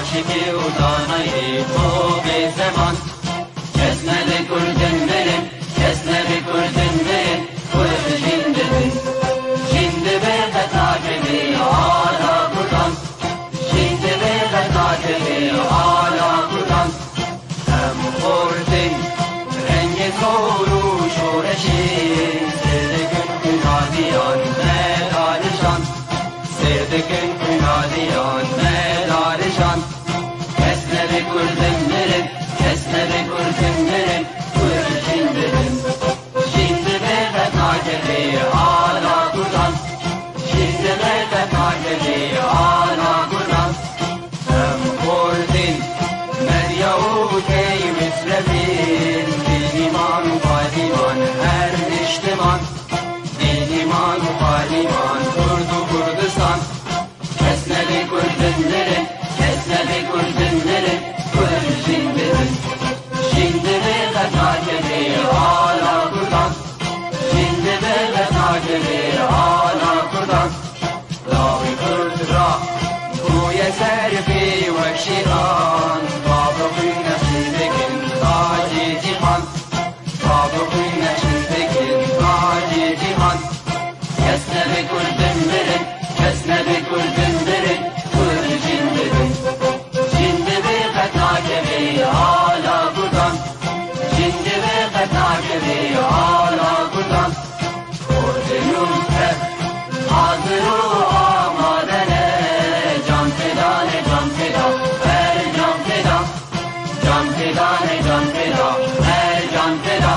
عاشقی و دانایی تو به زمان کس نده کردن برن کس نده کردن برن کرد جنده بن جنده به تاجبی آلا کردن جنده به تاجبی آلا کردن هم خوردن رنگ تو رو شورشی سردکن کنادیان مدارشان سردکن کنادیان مدارشان کس نده کردن برن کس نده کردن برن کرد جنده بن جنده به تاجبی آلا کردن جنده به تاجبی آلا کردن هم خوردن مریا و کی مصرفین دینیمان و پادیمان هر اجتماع دینیمان و پادیمان کرد و کردستان کس نده کردن برن کس نده کردن برن کرد جنده بن جنده به تاجبی آلا کردن جنده به تاجبی آلا کردن لاوی کرد را گوی سرفی و شیران بابروی نشیدگن تاجی جیهان بابروی نشیدگن تاجی جیهان کس نده کردن برن کس نده کردن برن کرد جنده بن جنده به تاجبی آلا کردن جنده به تاجبی آلا کردن خوردنون که حاضر و آمادنه جان فدانه جان فدا هر جان فدا جان فدانه جان فدا هر جان فدا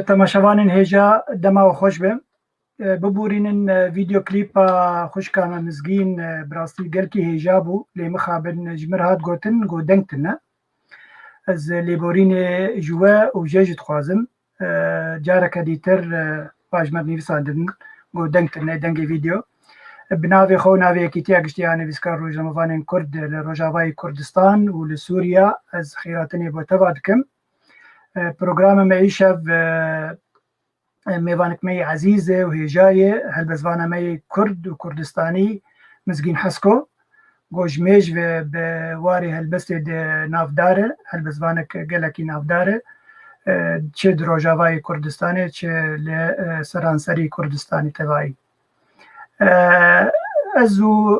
تماشاوانên hêja dema xwe xweş be. Bibûrînin vîdeo klîpa xwişka me mizgîn bi rastî gelkî hêja bû lê mixabin ji min re hat gotin got deng tune. Ez lêborînê ji we û jê jî dixwazim careke dîtir pajmernivîsan dibin got deng tune dengê vîdeo. Bi navê xwe û navê Yekîtiya Giştî ya Nivîskar Rojnamevanên Kurd li Rojavayê Kurdistan û li Sûriya ez xîratinê bo teva dikim. Programa me îşev mêvanekmeyê ezîz û hêjayê helbezvana me Kurd û Kurdistanî Mizgîn Hesko got ji mêj ve bi warê helbestê de navdar e helbezvanek gelekî navdar e çi di Rojavayê Kurdistanê çi li seranserî Kurdistanê tevayî.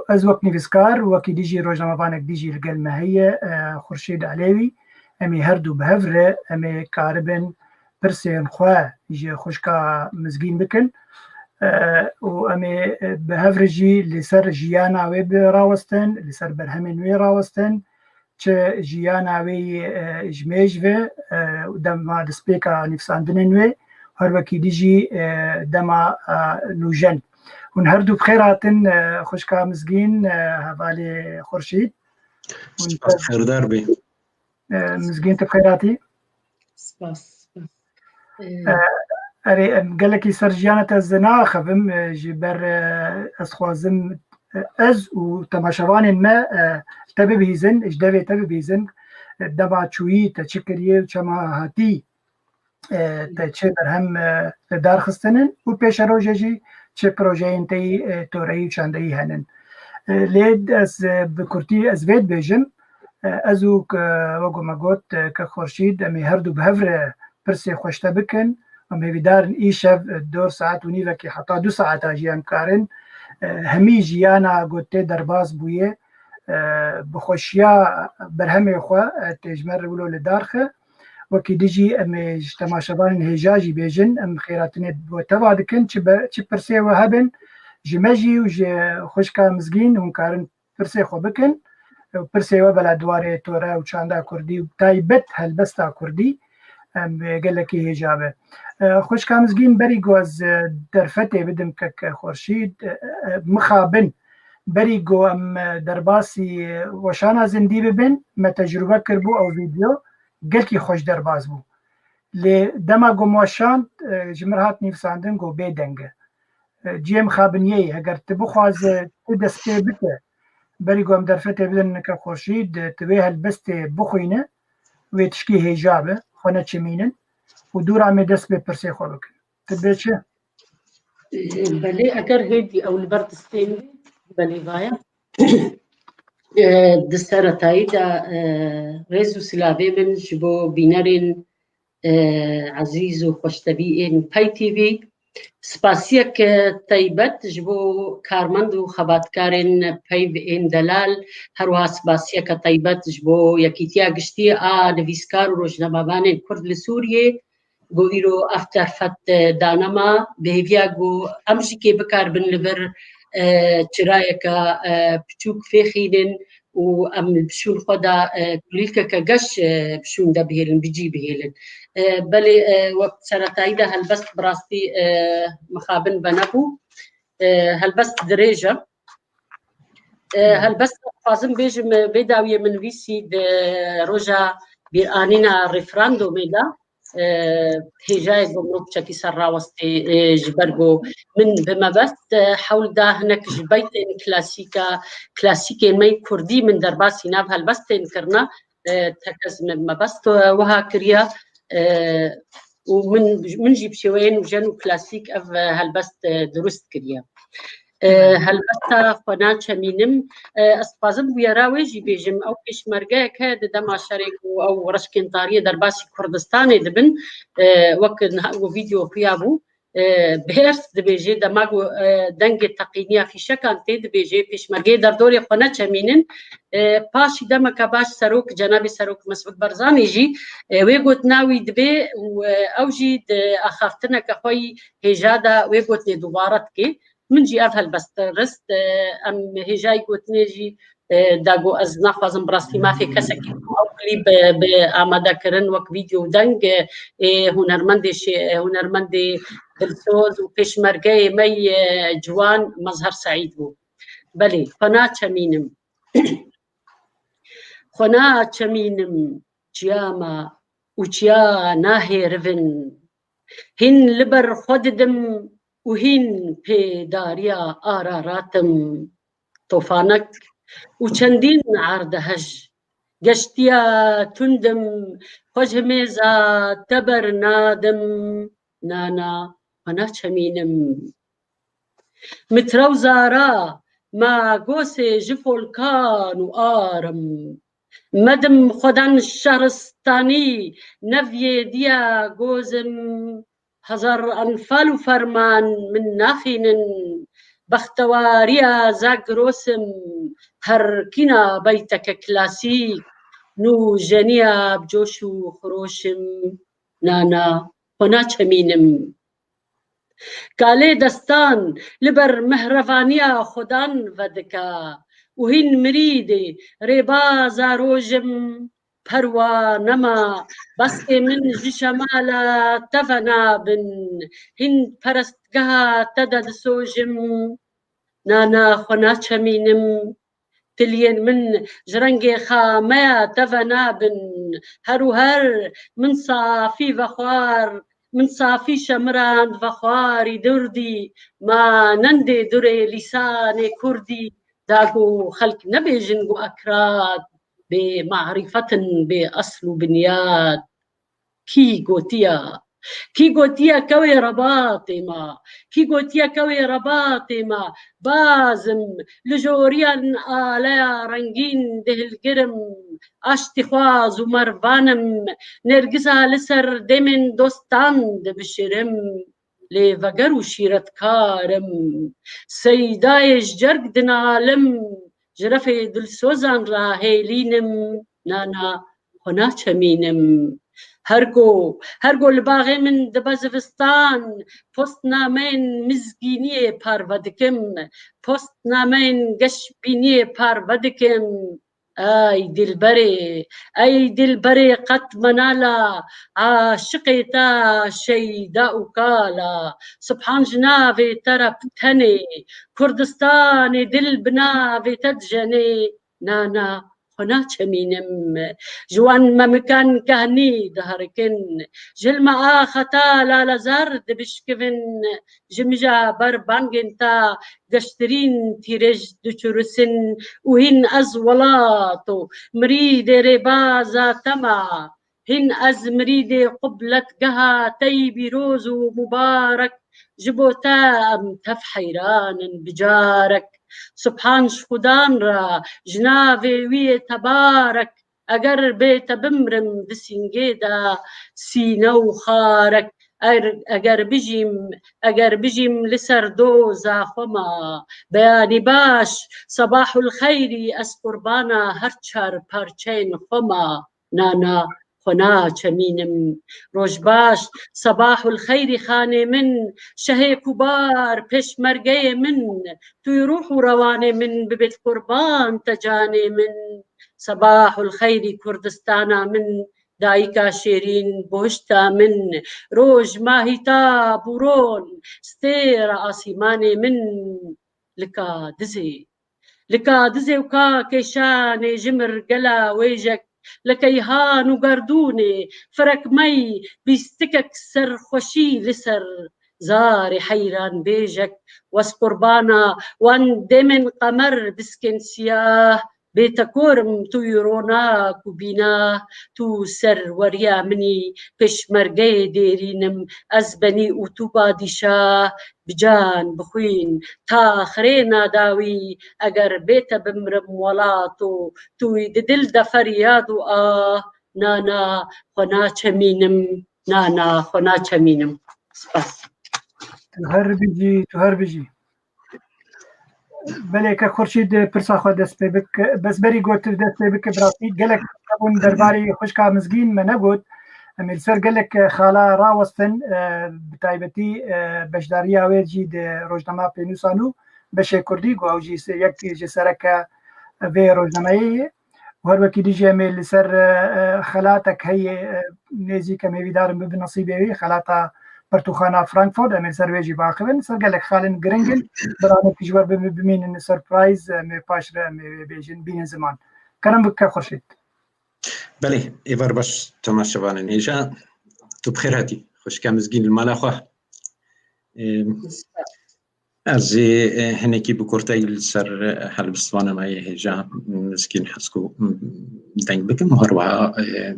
Ez wek nivîskar wekî dijî rojnamevanek dijî li gel me heye Xurşêd Elêwî em ê her du bi hev re em ê karibin pirsên xwe ji xwişka mizgîn bikin و أمي بهفرجي لسر جيانا وي براوستن لسر برهمين وي راوستن چه جیانا وی جمیج و دما دسپیکا نفساندنن وی هر وکی دیجی دما نوجن ون هر دو بخیراتن خوشکا مزگین حوالی خورشید سپاس خیردار بی مزگین تبخیراتی سپاس اری گلکی سر جیانت از زنا خبم جبر از خوازم از و تماشاوان ما تبي بيزن اجدبي تبي بيزن دبا چوي تشكريه چما هاتي تشي برهم دار خستنن و پیش روجي چه پروژه انتي توري چاندي هنن لید از بکورتی از وید بیجم ازو وگو مگوت که خورشید امی هر دو بهفر پرسی خوشتا بکن امی ویدارن ای شب 2 ساعت و نیوه که حتی 2 ساعت آجیم کارن همی جیانا گوته درباز بویه بخوشیا برهمه خواه تجمر ولو لدارخه وکی دیجی ام تماشابان هجاجی بیجن ام خیراتنه بوتوا دکن چی پرسه و هبن جمجی و خوشکا مزگین هم کارن پرسه خو بکن پرسه و بلا دواره توره و چانده کردی و تایبت هلبستا کردی ام گلکی هجابه خوشکا مزگین بری گوز درفته بدم که خورشید مخابن بری گو ام درباسی وشانا زندی ببین ما تجربه کربو او ویدیو گلکی خوش درباز بو لی دما گو موشاند جمرهات نیفساندن گو بیدنگه جیم خابنیه اگر تبو خواز دسته بته بری گو ام درفته بدن که خورشید تبه هلبسته بخوینه و تشکی هجابه خونه چمینن و دور عمي دست بپرسي خو بکن تبه چه؟ بله اگر هیدی او البرد ستين بله بایا دسترتایی دا ريزو سلابي من جبو بینرین عزیز و خوشتبیین پای تیوی سپاسیک تایبت جبو کارمند و خباتکارین پای بین دلال هروها سپاسیک تایبت جبو یکیتیا گشتی نویسکار و روشنامه‌بان کرد لسوریه گو ایرو افتر فت دانما بهویا گو امشی که بکار بن لبر چرایکا بچوک فیخینن و ام بشون خدا کلیکا کگش بشون دا بهیلن بجی بهیلن بله وقت سرطایی دا هلبست براستی مخابن بنابو هلبست دریجه هلبست فازم بیجم بیداوی من ویسی دا روژا بیرانینا ریفراندومی دا هجاي جمرك شكي سراوستي جبرجو من بمبست حول ده هناك جبيت كلاسيكا مي كردي من درباسي ناب هالبست انكرنا تكز من مبست وها كريا ومن جيب شوين وجنو كلاسيك اف هالبست درست كريا هلبستا خنا چمینم اسپازم ویراوی جی بیجم او پیشمرگه که دما شریک او رشکن طاریه در باسی کردستان دبن وقت و ویدیو پیابو بهرس دبیجه دماغو دنگ تقینیا فی شکان تی دبیجه پیشمرگه در دوری خنا چمینن پاشی دما کباش سروک جناب سروک مسعود برزانی جی وی گوت ناوی دبی او جی اخافتنا که خوی هجادا وی گوت دوبارت کی من جي أفهل بس رست أم هجاي قوتنيجي داغو از نخوازم براستی ما في كسكي أو كليب بآماده كرن وك فيديو دنگ هنرمندي دلسوز و پیشمرگه مي جوان مظهر سعيد بو بلي خنا چمينم خنا چمينم جياما و جيا ناهي رفن هن لبر خوددم وهين بيداريا آراراتم طوفانك وچندين عرض هج قشتيا تندم خوش ميزا تبر نادم نانا وانا چمينم متروزارا ما قوسي جفولكان وآرم مدم خدان الشهرستاني نفي ديا قوزم هزار أنفال وفرمان من ناخين بختواريا زاقروسم هركنا بيتك كلاسيك نو جنيا بجوش وخروشم نانا هنا چمينم کالێ دەستان لەبەر مەهرەڤانیا خودان ڤەدکا و هین مریدێ ڕێبازا ڕۆژم پەروا نەما بەستێ من ژی شەمالە تەڤە نابن هین پەرستگەها تەدە دسۆژم نانا خۆ ناچەمینم تليين من جرنجي خامية تفنا بن هر من صافي فخوار من صافي شمران فخواري دردي ما نندي دري لساني كردي داقو خلق نبي جنقو أكراد بمعرفة بأصل بنياد كي قوتيا كوي رباطمة كي قوتيا كوي رباطمة بازم لجوريان آلا رنجين ده القرم اشتخواز ومربانم نرقزها لسر دمن دوستان ده بشرم لفقرو شيرت كارم سيدايش جرق دنالم جرفي دل سوزان راهيلينم نانا هنا چمينم هرگو لباغي من دبزفستان پست نامين مزگيني پرودكم پست نامين گشبيني پرودكم اي دلبري قط منالا عاشقي تا شيدا وكالا سبحان جنافي ترى بتني كردستاني دل بنافي تدجني نانا هنا چمینم جوان ممکن کهنی دهرکن جل ما آختا لالا زرد بشکفن جمجا بر بانگن تا گشترین تیرج دچورسن و هین از ولاتو مرید ربازا تما هین از مرید قبلت گها تیبی روز و مبارک جبوتا ام تفحيران بجارك سبحان خدان را جناوي وي تبارك اگر بيت بمرم دسنجيدا سينو خارك اگر بجيم لسر دوزا خما بياني باش صباح الخير اس قربانا هرچر پرچين خما نانا خنا چمینم روش باش صباح الخير خانه من شه كبار پیش مرگه من توی روح و روانه من ببیت قربان تجانه من صباح الخير كردستانا من دايكا شيرين بوشتا من روج ماهيتا بورون ستير آسيماني من لكا دزي وكا كيشاني جمر قلا ويجك لكيهان وقردوني فرق مي بيستكك سر خوشي لسر زاري حيران بيجك واس قربانا وان دمن قمر بسكن سياه بيتكورم تو يروناك وبيناه تو سر وريا مني بش مرقي ديرينم أزبني وتو بادشاه بجان بخوين تا خرينا داوي اگر بيت بمرم ولاتو تو يددل دفريادو نانا خنا چمينم نانا خنا چمينم سپاس تو هر بيجي بلکه خورشید پرسا خود دست بک بس بری گوتر دست بک براتی گلک اون درباری خوشکا مزگین من نگوت امیل سر گلک خالا راوستن بتایبتی بشداری آویجی ده روزنامه پینوسانو بشه کردی گو اوجی یک جسرک به روزنامه و هر وکی دیجی امیل سر خلاتک هی نیزی که میویدارم به نصیبی خلاتا برتوخانا فرانكفورت امير سرويجي باخبن سرقلك خالن جرينجل برامج تجور بمين سربرايز مي باشر مي بيجن بين زمان كرم بك خورشيد بله ایوار باش تماشاوان هیجا تو بخیر هاتی خوش کامزگین المالاخو از هنکی بکرتای سر هلبستوانه مای هیجا مسکین حسکو دنگ بکم هروا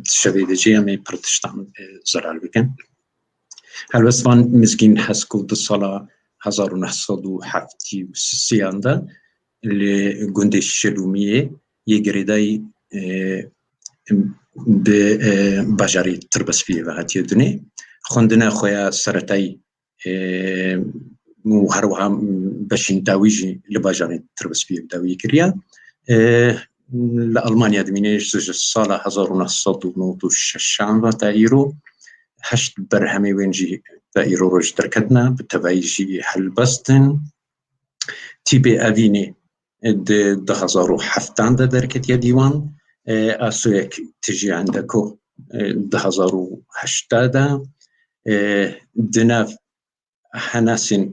شبیه جی می پرتشتان زرال بکن هلبستوان مسکین حسکو دو سالا 1973 ده لگنده شلومیه یه گریدای به باجاری تربسفیه و هاتیه دونه خوندنه خویا سرطای و هر وهم بشین داویجی لباجاری تربسفیه داوی کریا لألمانيا دمينيش زوج الصالة 1996 و تايرو هشت برهمي وينجي دائرو روج دركتنا بتبايجي هلبستن تيبي أديني ده هزارو حفتان ده دركت يا ديوان أسويك تجي عندكو ده هزارو هشتادا دناف حناسين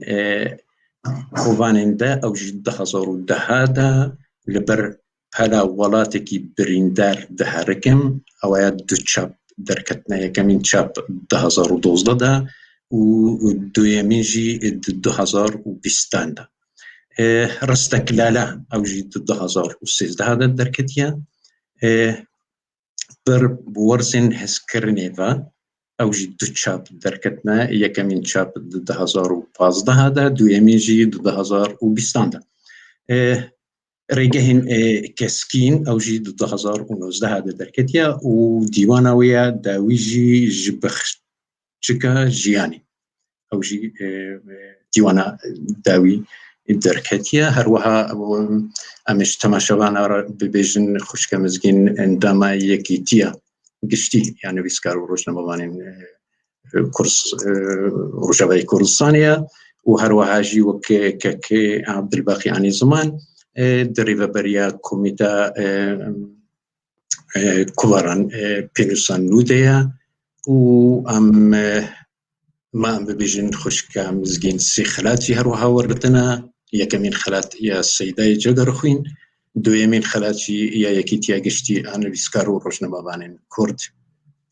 خوبانين ده أو جد هزارو ده هذا لبر هلا ولاتكي بريندار ده هركم أو يد تشاب دركتنا يكمين تشاب ده هزارو دوزده ده ودو يميجي ده هزار وبيستان ده رستك لالا أو جد ده هزار وسيز ده هذا دركتيا بر بورسن هسكرنيفا أو جد تشاب دركتنا يكمين تشاب ده هزار وبازده هذا دو يميجي ده هزار وبيستان ده ريجهن كسكين أو جي 2019 هذا دركتيا وديوانوية داويجي جبخشكا جياني أو جي ديوانا داوي دركتيا هروها أمش تماشاوانا ببيجن خوشكا مزجين عندما يكيتيا قشتي يعني بيسكارو روشنا مبانين كورس رجبي كورسانيا وهروها جي وكي عبد الباقي عني زمان دريفا بريا كوميتا كوبران بينوسان نوديا وام ما ببيجن خوشكا مزجين سي خلاتي هروها وردتنا يكمين خلات يا السيداي جدرخوين دو يمين خلاتي يا يكيتيا قشتي انا بيسكارو روشنا بابانين كورد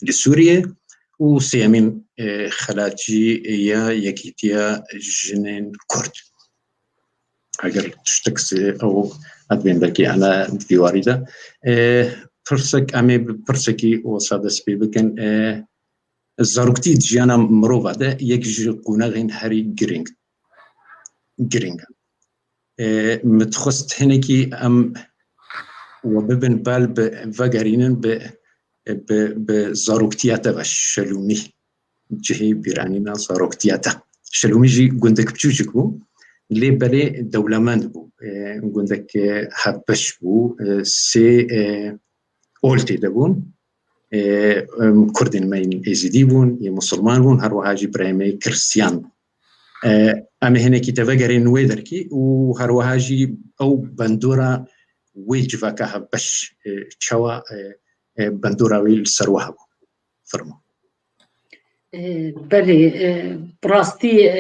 لسوريا وسيمين خلاتي يا يكيتيا جنين كورد اگر تشتكسي او ادبين بلكي انا ديواري ده فرسك امي برسكي وصادس بيبكن الزاروكتي جيانا مروفا ده يكجي قوناغين هاري جرينغ متخست هنكي ام وببن بال بفاقرينن بزاروكتياتا والشلومي جهي بيرانينا زاروكتياتا شلومي جي قندك بجوجكو لي بالي دولماند بو قندك حبش بو سي اولتي دبون كردين ماين ازيدي بون مسلمان بون هروهاجي برايمي كريستيان اما هنا كي تفاقرين ويدركي وهروهاجي او بندورا ويجفا كهبش تشوا بندورا ويل سروها بو فرمو بله براستي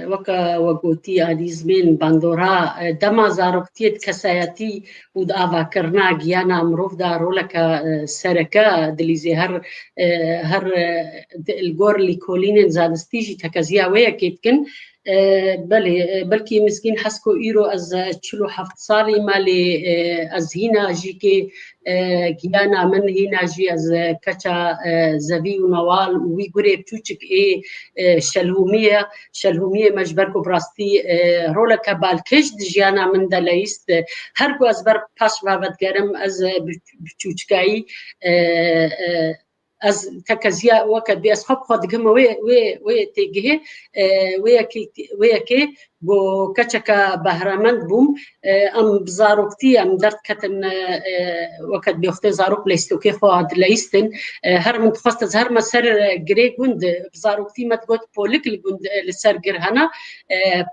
وكا وقوتي عديزمين باندورا دما زاروكتيت كساياتي ود آفا كرنا جيانا مروف دارو لك سركا دليزي هر الجور لكولين زادستيجي تكازيا ويا كيتكن بله بلكي مسكين حسكو إيرو از چلو حفت صالي مالي از هنا جيكي جيانا من هنا جي از كچا زبي ونوال ويقري بتوچك شلهومية مجبركو براستي رولك بالكش جيانا من دليست هركو از بر باش وابدگرم از بتوچكاي از تكزيا وقت بأصحاب خدقهم وي تيجيه ويا كي بو كتشكا بهرمند بوم ام بزاروكتي ام درت كتن وقت بيختي زاروك ليستوكي خواد ليستن هر من تخصص هر مسر جري جند بزاروكتي ما تقول بوليك الجند لسر جرهنا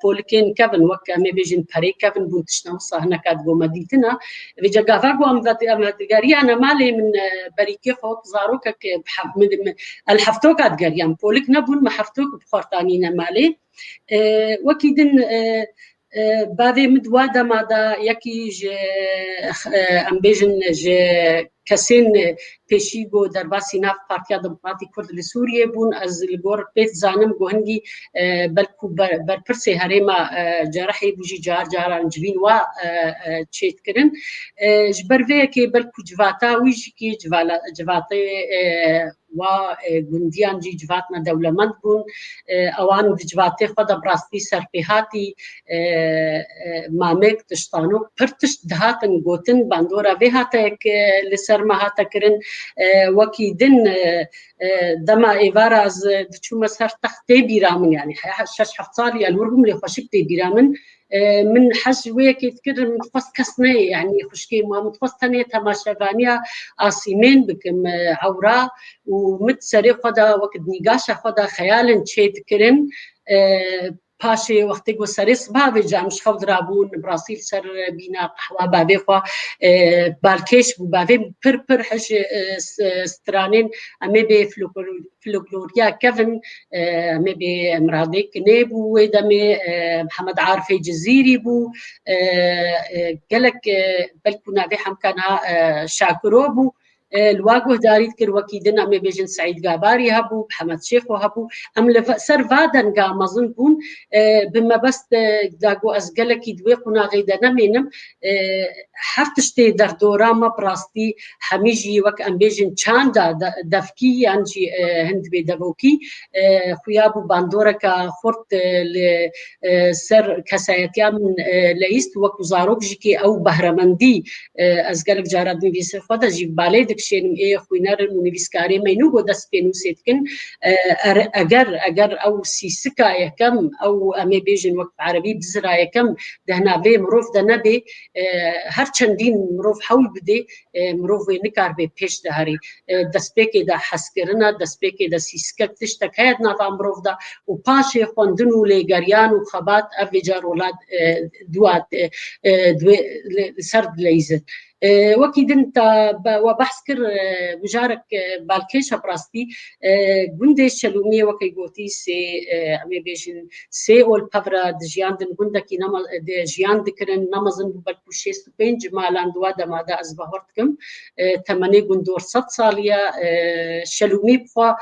بوليكين كافن وكا مي بيجن باري كافن بونتشنا صهنا كاد بو مدينتنا بيجا غافاغو ام دغاري انا مالي من بريكي خوك زاروك من الحفتوك ادغاريان بوليك نبون ما حفتوك بخورتانينا مالي وكيدن بعد مدوادا مادا يكي ج ام بيجن ج كسين بيشيغو درباسي ناف بارتيا دموكراتي كرد لسوريا بون از الجور بيت زانم جوهنجي بلكو بربرسي هريما جرحي بوجي جاران جبين و تشيت كرن جبرفيا كي بلكو جواتا ويجي كي جواتي و گوندیان جی جواتنا دولمند بون اوان جواتي خدا براستي سرپیهاتی مامک تشتانو پرتش دهاتن گوتن باندورا به هاتک لسر ما هاتا کرن وکی دن دما ایوارا از دچو مسهر تختی بیرامن يعني شش حفت صالي الورهم اللي خوشكتي بیرامن من حج ويك يذكر متفص كسنة يعني خشكي ما متفص تانية تماشفانية آسيمين بكم عورا ومتسري خدا وقت نقاشة خدا خيال تشيد كرن پاشێ وەختێک بۆ سەرێ سبابێ جامش خەو درابوون براسیل سەر بینا قەحوا بابێ خوا بالکێش بوو بابێ پر حەج سترانێن ئەمێ بێ فلۆکلۆریا کەڤن ئەمێ بێ ئەمرادێ کنێ بوو وێ دەمێ محەمەد عارفەی جزیری بوو گەلک بەلکو ناوێ حەمکانها شاکرۆ بوو الواقع داريت كر وكيدنا أمي بيجن سعيد جاباري هبو محمد شيخ وهبو أم لفسر فادن جا مظن بون بما بس داقو أزجلك يدوقنا غيدنا منهم حفتشتي در دوراما براستي حميجي وك أم بيجن چاندا دفكي يعني هند بيدوكي خيابو باندورا كخورت لسر كسايتيا من ليست وكوزاروك جيكي أو بهرمندي أزجلك جارد نبيسر خدا جيب بالي شينم اي خوينار نویسکاری مینو گو دست پینو سیتکن اگر او سیسکا یکم او امی بیجن وقت عربی بزرا یکم دهنا به مروف دنبه هر چندین مروف حول بده مروف نکار به پیش دهری دست پکی دا حسکرنا دست پکی دا سیسکا تشتک هید ناتا مروف دا و پاشه خوندن و لگریان و خبات افجار ولاد دوات سرد لیزت وكيدن وبحث كر مجارك بالكيشة براستي جندي شلومية وكي قوتي سي أمي بيجن سي أول بفرا دجيان دن جندكي نما دجيان دكرن نمازن بالكوشيستو بين جمالان دوادا مادا أزبهورتكم تمني جندور 100 صالية شلومي بخوا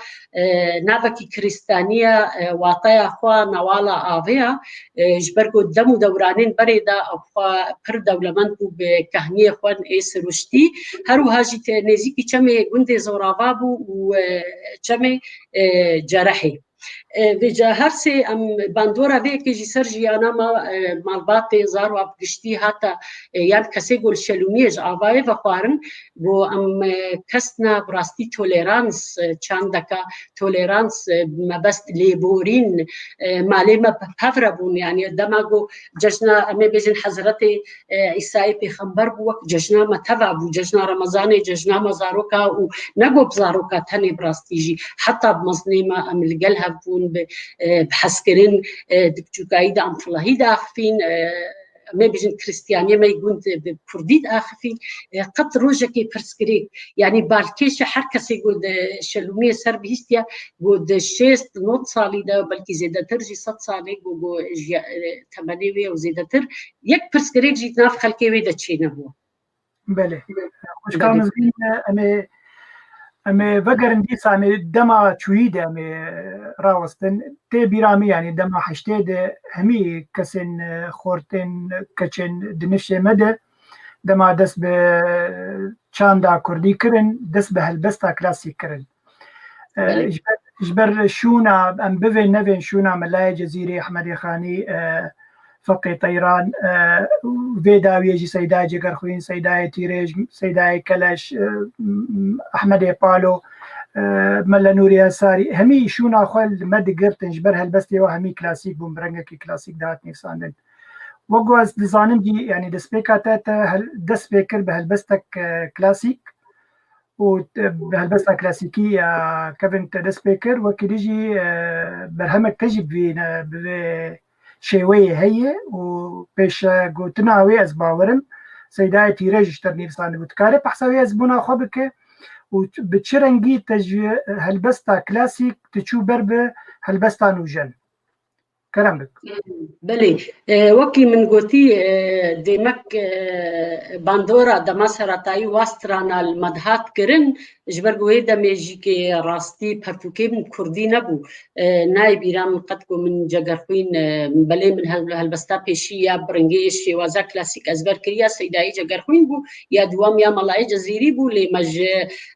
نافكي كريستانية واطايا خوا نوالا آفيا جبرقو دمو دورانين بريدا أو خوا پر دولمن بكهنية خوان ایس رشتی هر وهاجی نزیکی چمی گنده زورابابو و چمی جرحی وجا هر سه ام باندورا به که جسر جیانا ما مالبات زار و ابگشتی حتی یاد کسی گل شلومیج آوای و خوارن و ام کسنا براستی تولرانس چندکا تولرانس ما بس لیبورین مالی ما پفربون یعنی دماغو جشنا امی بیجن حضرت عیسی پیغمبر بو جشنا ما تبع بو جشنا رمضان جشنا مزاروکا و نگو بزاروکا تنی براستیجی حتی بمزنیما ام الجلها بون بحسكرين دكتوكاي دا أمفلاهي دا أخفين ما بيجن كريستيانية ما يقول بكردي دا أخفين قد روجا كي برسكري يعني بالكيشة حركة يقول شلومية سربي هستيا قد شيست نوت صالي دا بلكي زيادة ترجي 100 صالي قد تمانيوية وزيادة تر يك برسكري جيت ناف خلقي ويدا تشينا هو بله خوش كامل أمي بقرن ديس أمي دما شويدة أمي راوستن تي بيرامي يعني دما حشتيد همي كسن خورتن كشن دنفشة مدى دما دس بچاندا كردي كرن دس بهالبستا كلاسي كرن جبر شونا أم بفين نفين شونا ملاي جزيري أحمد خاني فقي طيران فيدا ويجي سيداي جگرخوين سيداي تيريج سيداي كلاش احمد بالو ملا نوري ساري همي شونا خل مد قرتن جبر هالبستي وهمي كلاسيك بومبرنجكي كلاسيك دات نفساندن وقواز دزانم دي يعني دسبيكاتات دسبيكر بهالبستك كلاسيك وبهالبستك كلاسيكي كيفن دسبيكر وكيجي برهمك تجيب شوية هي وبيش قوتنا وي از باورم سيداي تيريج ترنيفسان بتكاري بحساوي از بنا خبك وبتشرنجي تج هالبستا كلاسيك تشو برب هالبستا نوجن كلامك بلي وكي من قوتي ديمك باندورا دمسرة تاي واسترانا المدهات كرن جبرقوه دميجي كي راستي برتوكي من كردي نبو ناي بيرام قدكو من جگرخوين بلي من هالبستا بيشيا برنجيش وازا كلاسيك ازبر كريا سيداي جگرخوين بو يا دوام يا ملاي جزيري بو لي مج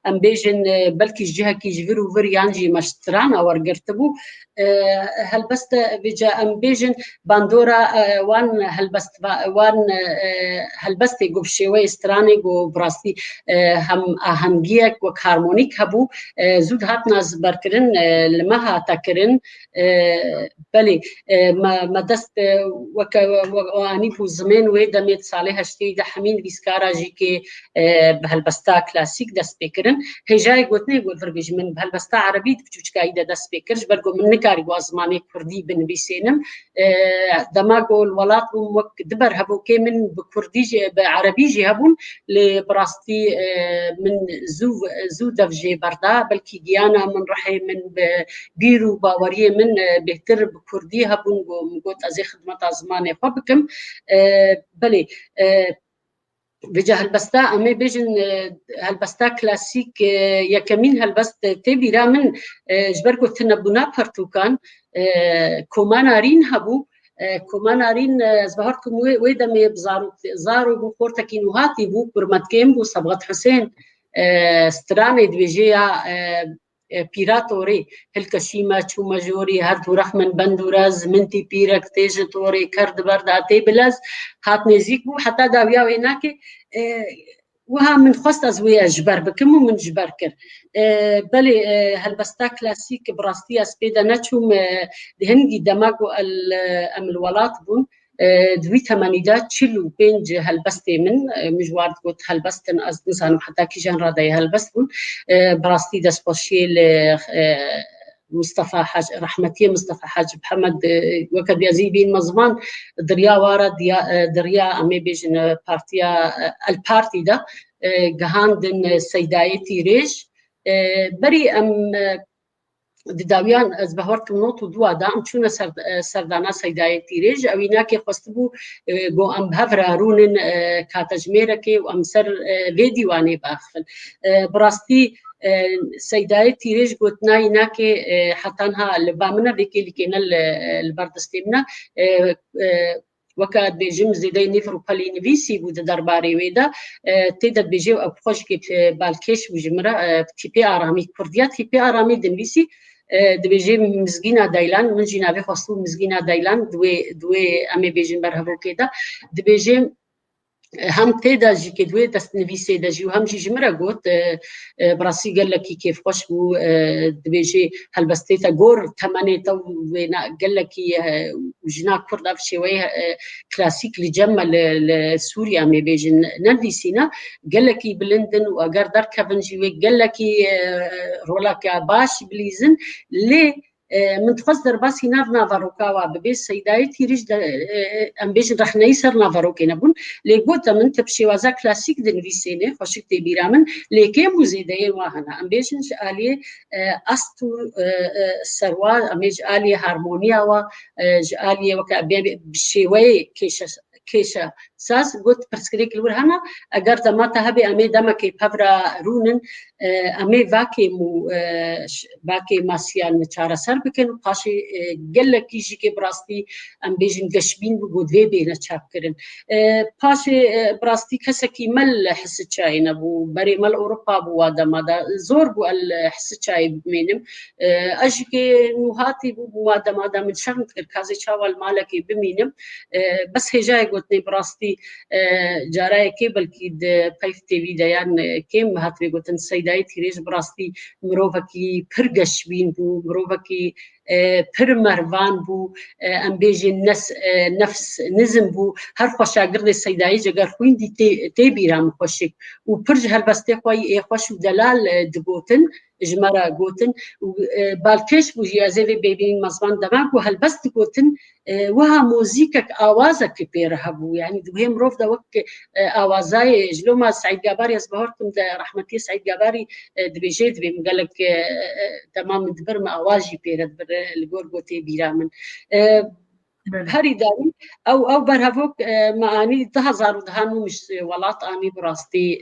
امبيجن بلكي جهة كي جفرو فريانجي مشترانا ورقرتبو هالبستا بجا ام بيجن باندورا وان هلبست جو بشوي استراني جو براستي هم اهنگيك و هارمونيك هبو زود هاتنا زبركرن لما هاتكرن بلي ما دست واني بو زمان ويدميت صالح شتي د حمين بيسكارا جيكي بهلبستا كلاسيك دست بكرن هجاي قلتني قول فربيج من بهلبستا عربي بچوچكا ايدا دست بكرش برغو من نكاري وازماني كردي بن بيسينم دماغو الولات وك دبر هبو كي من بكردي بعربي جي هبون لبراستي من زو دفجي بردا بلكي جيانا من رحي من بيرو باوريه من بهتر بكردي هبون قوت ازي خدمه زماني فبكم بلي بجا هلبستا امي بيجن هلبستا كلاسيك يا كمين هلبست تبي رامن جبركو تنبونا برتوكان كومانارين هبو كومانارين زبهركم ويدم يبزارو زارو بورتكين وهاتي بو برمتكيم بو صبغت حسين ستراني دبيجيا بيراتوري هلكشيما تشو ماجوري هردو رحمن بندوراز منتي بيرك تيج توري كرد برداتي بلاز هات نزيك بو حتى داويا ويناكي وها من خست ازويا جبر بكم ومن جبركر بلي هلبستا كلاسيك براستي اسبيدا ناتشوم دهنجي دماغو ام الولات بون دوي ثمانيدات تشيلو بينج هلبستي من مجوارد قلت هلبستن از نسانو حتى كي جان راضي هلبستون براستي دسبوشيل مصطفى حاج رحمتي مصطفى حاج محمد وكد يزيبين مزمان دريا وارا دريا امي بيجن بارتيا البارتي دا جهاندن سيدايتي ريج بري ام داویان از بهورت نوتو دوا دا ام چونه سردانا سیدایتی ريج او ایناکی خستبو گو ام بهفرارونن کاتجمیرکی و ام سر ویدیوانی باخفن براستي سيدايتي ريج قلتنا ایناکی حتی انها لبامنا بيكي لكينا البردستيمنا وكاد بيجم زيداي نفرو بالي نفيسي بود درباري ويدا تيدا بيجيو او خوش كي بالكيش وجمرا تي بي ارامي كرديات تي بي ارامي دنفيسي دبيجي مزگينا دايلان من جنابي خاصو مزگينا دايلان دوي امي بيجن برهبو كده دبيجي هم تيدا جي كدوي دست نفيسي دا جي وهم جي جمرا قوت براسي قال لك كيف خوش بو دبيجي هلبستيتا غور تمانيتا وينا قال لك وجنا كردا بشوي كلاسيك لجمع لسوريا مي بيجن نفيسينا قال لك بلندن واقر در كفنجي قال لك رولاكا باش بليزن ليه من تخصدر بس هنا نافاروكا وببيس سيدايتي ريج ام بيجن رح نيسر نافاروكي نبون لقوتا من تبشي وزا كلاسيك دن فيسيني خوشك تي بيرامن لكي مزيدين واهنا ام بيجن آلية أستو سروا ام بيج آلية هارمونيا و آلية وكا بشيوي كيشا ساس قلت برسكريك الورهنا اگر دماتا هبي امي دمكي بابرا رونن امي باكي ماسيان چارا سر بكن قاشي قلك يجي كي براستي ام بيجن قشبين بقود في بينا چاپ کرن قاشي براستي كسكي مل حس چاينا بو بري مل اوروبا بو ادم دا زور بو الحس چاي بمينم اجي كي نوهاتي بو ادم دا من شرط كازي چاوال مالكي بمينم بس هجاي قلتني براستي جارای کی بلکی د پایف تی وی دیان کیم هاتوی گوتن سیدایتی ريج براستي مروفکی پرگشبین بو مروفکی پر مروان بو ام بيجي نفس نزم بو هر خوشاگرد سیدایی جگر خوین دی تی بیرام خوشک و پرج هلبسته خوی خوش دلال دگوتن جمرا گوتن بالکش بو جیازه ببین مزمان دماغ و هلبست گوتن وها موزیکك آوازك بيرهبو يعني دوهم روف دا وك آوازاي جلوما سعيد جاباري أصبحتم دا رحمتي سعيد جاباري دبيجي دبي قال لك تمام دبر ما آواجي بير دبر الجورجوتي بيرامن هاري داوي او برهفوك معاني تهزار دهانو مش ولات اني براستي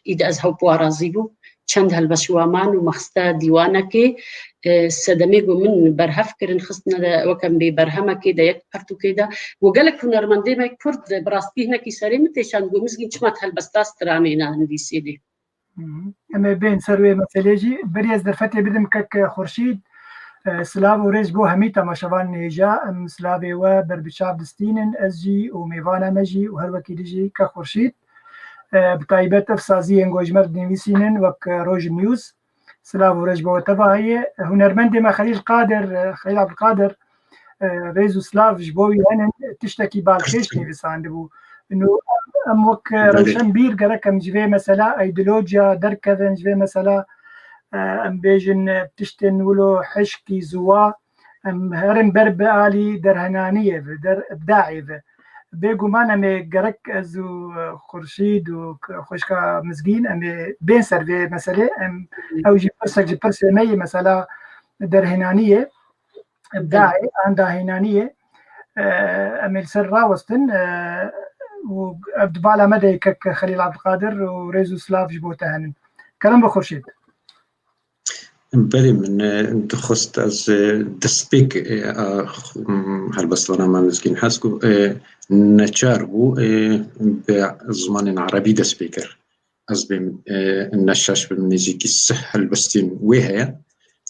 اذا ازهو بوارازيبو چند هلبشوامان ومخستا ديوانكي سدميجو من برهف كرن خصنا وكم ببرهمه كده يك برتو كده وقالك هنرمندي ما كرد براستي هنا كي سريمت شان جو مسكين چمات هلبستاس ترامينا عندي سيدي اما بين سروي مسلجي بريز درفتي بدم كك خورشيد سلاو و ریز بو همی تماشاوان هیجا ام سلاوی و بربچاو دستینن از جی و میوان مجی و هر وکی دیجی که خورشید بتایبت افسازی انگوجمر نویسینن وک روج نیوز سلاو و ریز بو تباهی هنرمند ما خلیل عبدالقادر ریز و سلاو جبوی هنن تشتکی بالخیش نویسانده بو انه ام وک روشن بیر گرکم جوی مثلا ایدولوژیا درکدن جوی مثلا ام بیجن تشتن ولو حشكي زوا ام هرم برب آلي درهنانية در ابداعي بيقو مانا مي قرك ازو خورشيد و خوشكا مزقين ام بين سر في مسألة ام او جبرسك مي مسألة درهنانية ابداعي عندها هنانية ام السر راوستن و ابدبالا مدى خليل عبد القادر وريزو سلاف جبوتها هنن كلام بخورشيد بله من دخست از دسپیک هلبستوانا ما مسكين حسكو نچار بو به زمان عربي دسپیکر از بیم نشاش بنزيكي السح هلبستين ويها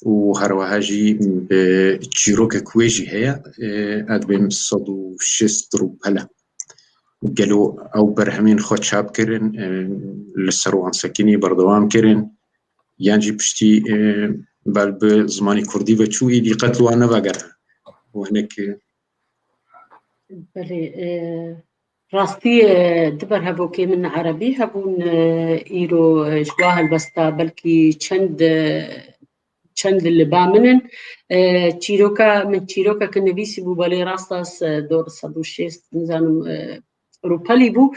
وهروهاجي بتشيروك كويجي هي اد بیم صدو شسترو هلا قالوا او برهمين خود شاب كرن لسروان سكيني بردوام كرن یانجی پشتی بال به زمانی کردی و چوی دی قتل و نوگر و هنک بله راستی دبر هبو که من عربی هبون ایرو جواه البستا بلکی چند اللي بامنن تشيروكا من تشيروكا كنبيسي بو بالي راستاس دور صدوشيست نزانم روبالي بو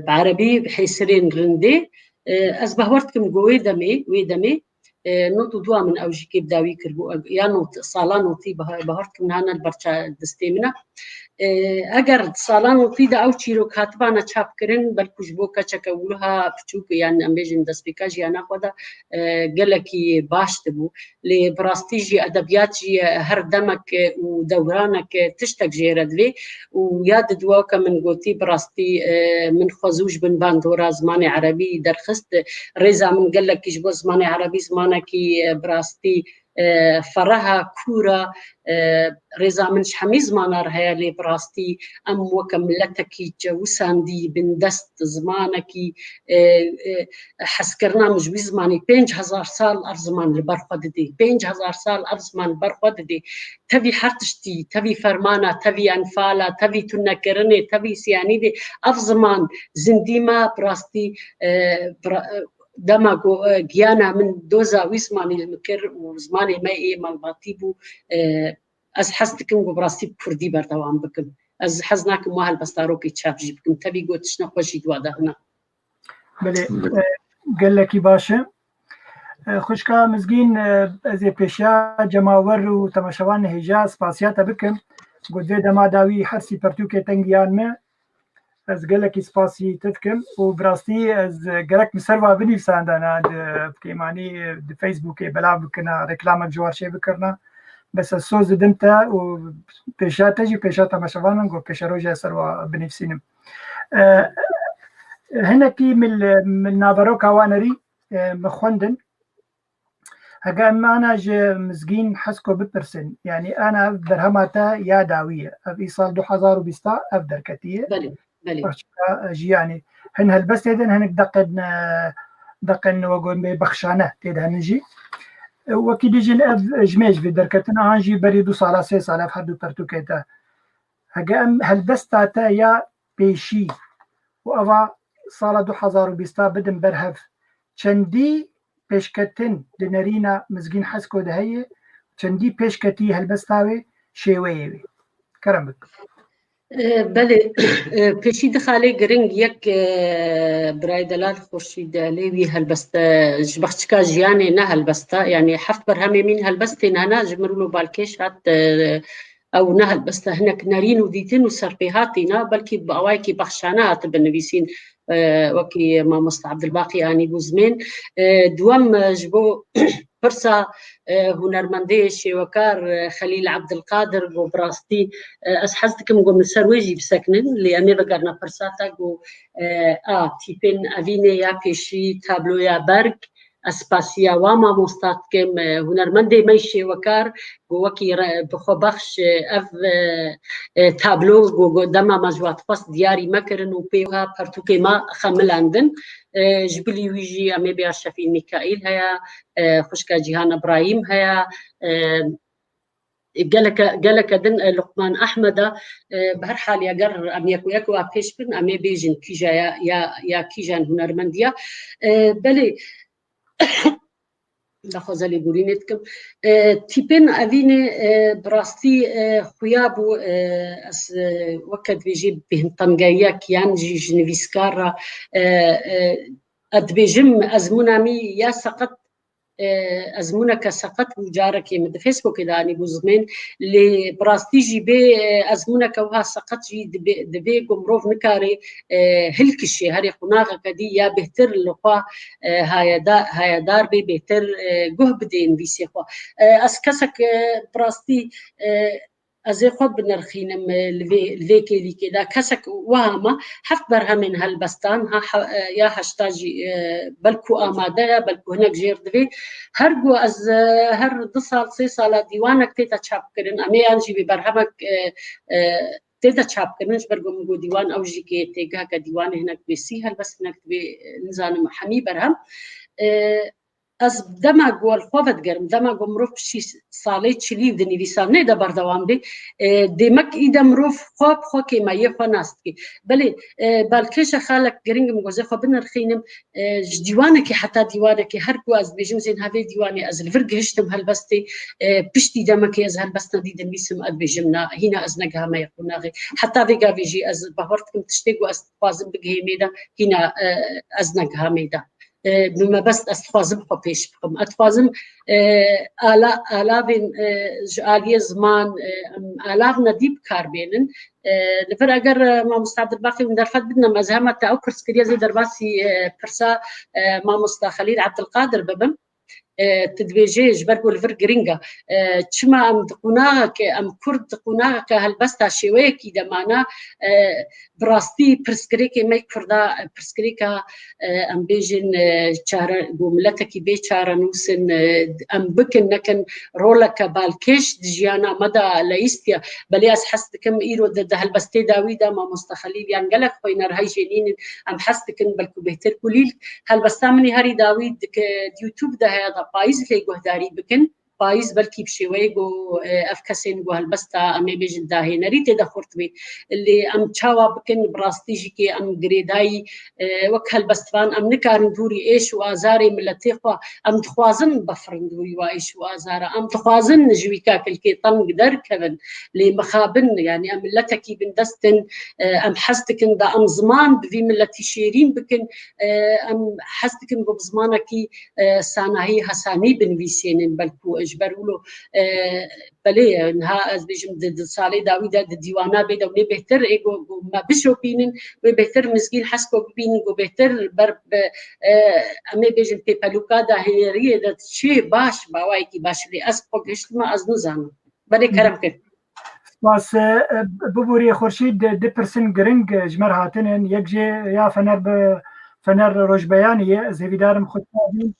بعربي بحيسرين رندي از بهورتكم جوي دمي نوتو دوا من اوجي كيف داوي كربو يا نوت صالان وتي بهورتكم هنا البرشا دستيمنا اگر صالان وتي دا او تشيرو كاتبانا تشاب كرين بلكوش بوكا تشكولها بتشوك يعني امبيجن دسبيكاج انا قدا قالكي باش تبو لبراستيجي ادبياتي هر دمك ودورانك تشتك جيردلي وياد دواك من قوتي براستي من خزوج بن باندورا زماني عربي درخست ريزا من قالك جبو زماني عربي زمانكي براستي فرها كورة رضا من شحمي زمانار هيا لي براستي ام وكملتكي جوسان دي بن دست زمانكي حسكرنا مجوي زماني 5000 سال ارزمان لبرخد دي 5000 سال ارزمان برخد دي تبي حرتشتي تبي فرمانا تبي انفالا تبي تنكرني تبي سياني دي افزمان زنديما براستي دما جيانا من دوزا ويسماني المكر وزماني ما ايه مالباتيبو از حزتكم براستي كردي بردوام بكم از حزناكم واهل بستاروكي تشابجي بكم تبي قوت شنو خوشي دوادا هنا بله قال لك باشا خوشكا مزگین از پیشا جماور و تماشاوان هجا سپاسیاتا بکم قد وی دما داوی حرسی پرتوکه تنگیان ما از گلکی سپاسی تفکم و براستی از گلک مسروا بنیفساندانا بکیمانی د فیسبوک بلا بکنا رکلام جوار شی بکرنا بس السوز دمتا و پیشا تجی پیشا تماشاوان و پیشا روجا سروا بنیفسینم هناكي من نافاروكا وانري مخوندن هقا معنا مزقين حسكو ببرسن يعني انا درهماتا يا داوية في ايصال 2020 افدر كتير بلي يعني هن هالبس يدن هنك دقن وقوم بخشانه تيد هنجي وكي ديجن جميج في دركتنا هنجي بريدو صالة 3 صالة فردو برتوكيتا هقا هالبس تاتا يا بيشي وأوا سال 2020 بدن برهف چندی پیشکتن لنرینا مزگین حسکو دهیه چندی پیشکتی هلبستاوی شیوهیوی کرم بک بله پیشی دخاله گرنگ یک برای دلال خورشید لیوی هلبست جبختشکا جیانه نه هلبستا يعني حفت برهمي من هلبستين هنا جمرولو بالكيش هات او نهل بس هناك نارين وديتين وسرقيهاتنا بلكي بأوايكي بخشانات بالنبيسين وكي ما مصطفى عبد الباقي اني بوزمين دوام جبو فرصة هنرمندي شوكار خليل عبد القادر وبراستي اسحزتكم قوم السرويجي بسكنن اللي امي بقرنا فرصاتك تيبين افيني يا بيشي تابلو يا برك اسپاسیا و مامۆستات کم هنرمندی میشه وکار گوکی بخو بخش اف تابلو گو دما مجوات پس دیاری مکرن و پیوها پرتوکی ما خملاندن جبلی ویجی امی بیا شفیع میکائیل هیا خوشکا جیهان ابراهیم هیا قالك دن لقمان احمد بهر حال يقر ام يكو ابيش بن ام بيجن كيجا يا كيجان هنرمنديا بلي لخوزالي بورينتكم تيبن افيني براستي خويابو اس وقت بيجي بهم طنقايا كيان جي جنفيسكارا ادبيجم ازمونامي يا سقط ازمونك سقط وجارك من فيسبوك داني بوزمين اللي براستيجي بي ازمونك وها سقط جي دبي قمروف نكاري هلكشي هاري قناغه كدي يا بهتر لقوا هاي دار بي بهتر قهبدين بيسيخوا اسكسك براستي ازي خود بنرخينم الفيكي لي كده كسك وهما حف برهمن هالبستان يا هاشتاجي بلكو اماده بلكو هناك جير دبي هرجو از هر 2 3 سال ديوانك تيتا تشاب كرن امي انجي ببرهمك تيتا تشاب كرنش برجو مجو ديوان او جي كي تيجا كديوان هناك بيسي هالبس هناك تبي نزان محمي برهم از دما گول خوفت گرم دما گمروف شی سالی چلی دنی ویسان نه دبر دوام دی دمک ایدم روف خواب خو کی مایه خناست کی بله بالکش خالق گرینگ مگوزه خو بنرخینم دیوانه کی حتی دیوانه کی هر کو از بیجم زین هفه دیوانه از الفرق هشتم هالبستی پشتی دمکی از هالبست دیدن میسم اد بیجمنا هنا از نگه ما یخوناغی حتی ویگا ویجی از بهورتکم تشتگو از فازم بگه میدا هنا از نگه میدا بما بس استفازم خبيش بكم اتفازم آلافين جالية زمان آلاف نديب كاربينن لفر اگر ما مستعد الباقي من درفت بدنا مزهمة او كرسكريا زي درباسي برسا ما مستخليل عبد القادر ببم تدبيجي جبرقو الفر جرينجا تشما ام دقوناك ام كرد دقوناك هالبستا شويكي دمانا براستي برسكريكي ميك فردا برسكريكا ام بيجن چارا جملتكي بي چارا نوسن ام بكن نكن رولك بالكش دجيانا مدى لايستيا بلياس حسدكم ايرو د هالبستي داويدا ما مستخليل يعني قالك خوينر هاي جنين ام حسدكن بلكو بهتر كليل هالبستا مني هاري داويد يوتيوب ده هذا بايز لي جهداري بكن بايز بلكي بشوي جو افكسين جو هالبستا امي بيجن داهي نريت دخرت بي اللي ام تشاوا بكن براستيجيكي ام جريداي وك هالبستفان ام نكار ندوري ايش وازاري ملتيخوا ام تخوازن بفرن دوري وايش وازارا ام تخوازن جويكا كلكي طن قدر كفن لي مخابن يعني ام ملتكي بندستن ام حستكن دا ام زمان بفي ملتي شيرين بكن ام حستكن بزمانكي ساناهي حساني بنويسين بلكو اجبرولو بلي انها از بيجم د صالي داوود د ديوانا بيد او بهتر ايجو ما بشو بينن وبهتر مسكين حسكو بينن وبهتر برب امي بيجم بيبالوكا دا هنريه د شي باش باوايكي باش لي اسبق ما از نزانو بلي كرمك بس ببوري خورشيد د پرسن گرنگ جمر هاتن يكجي يا فنر روجبيانيه زهيدارم خطابي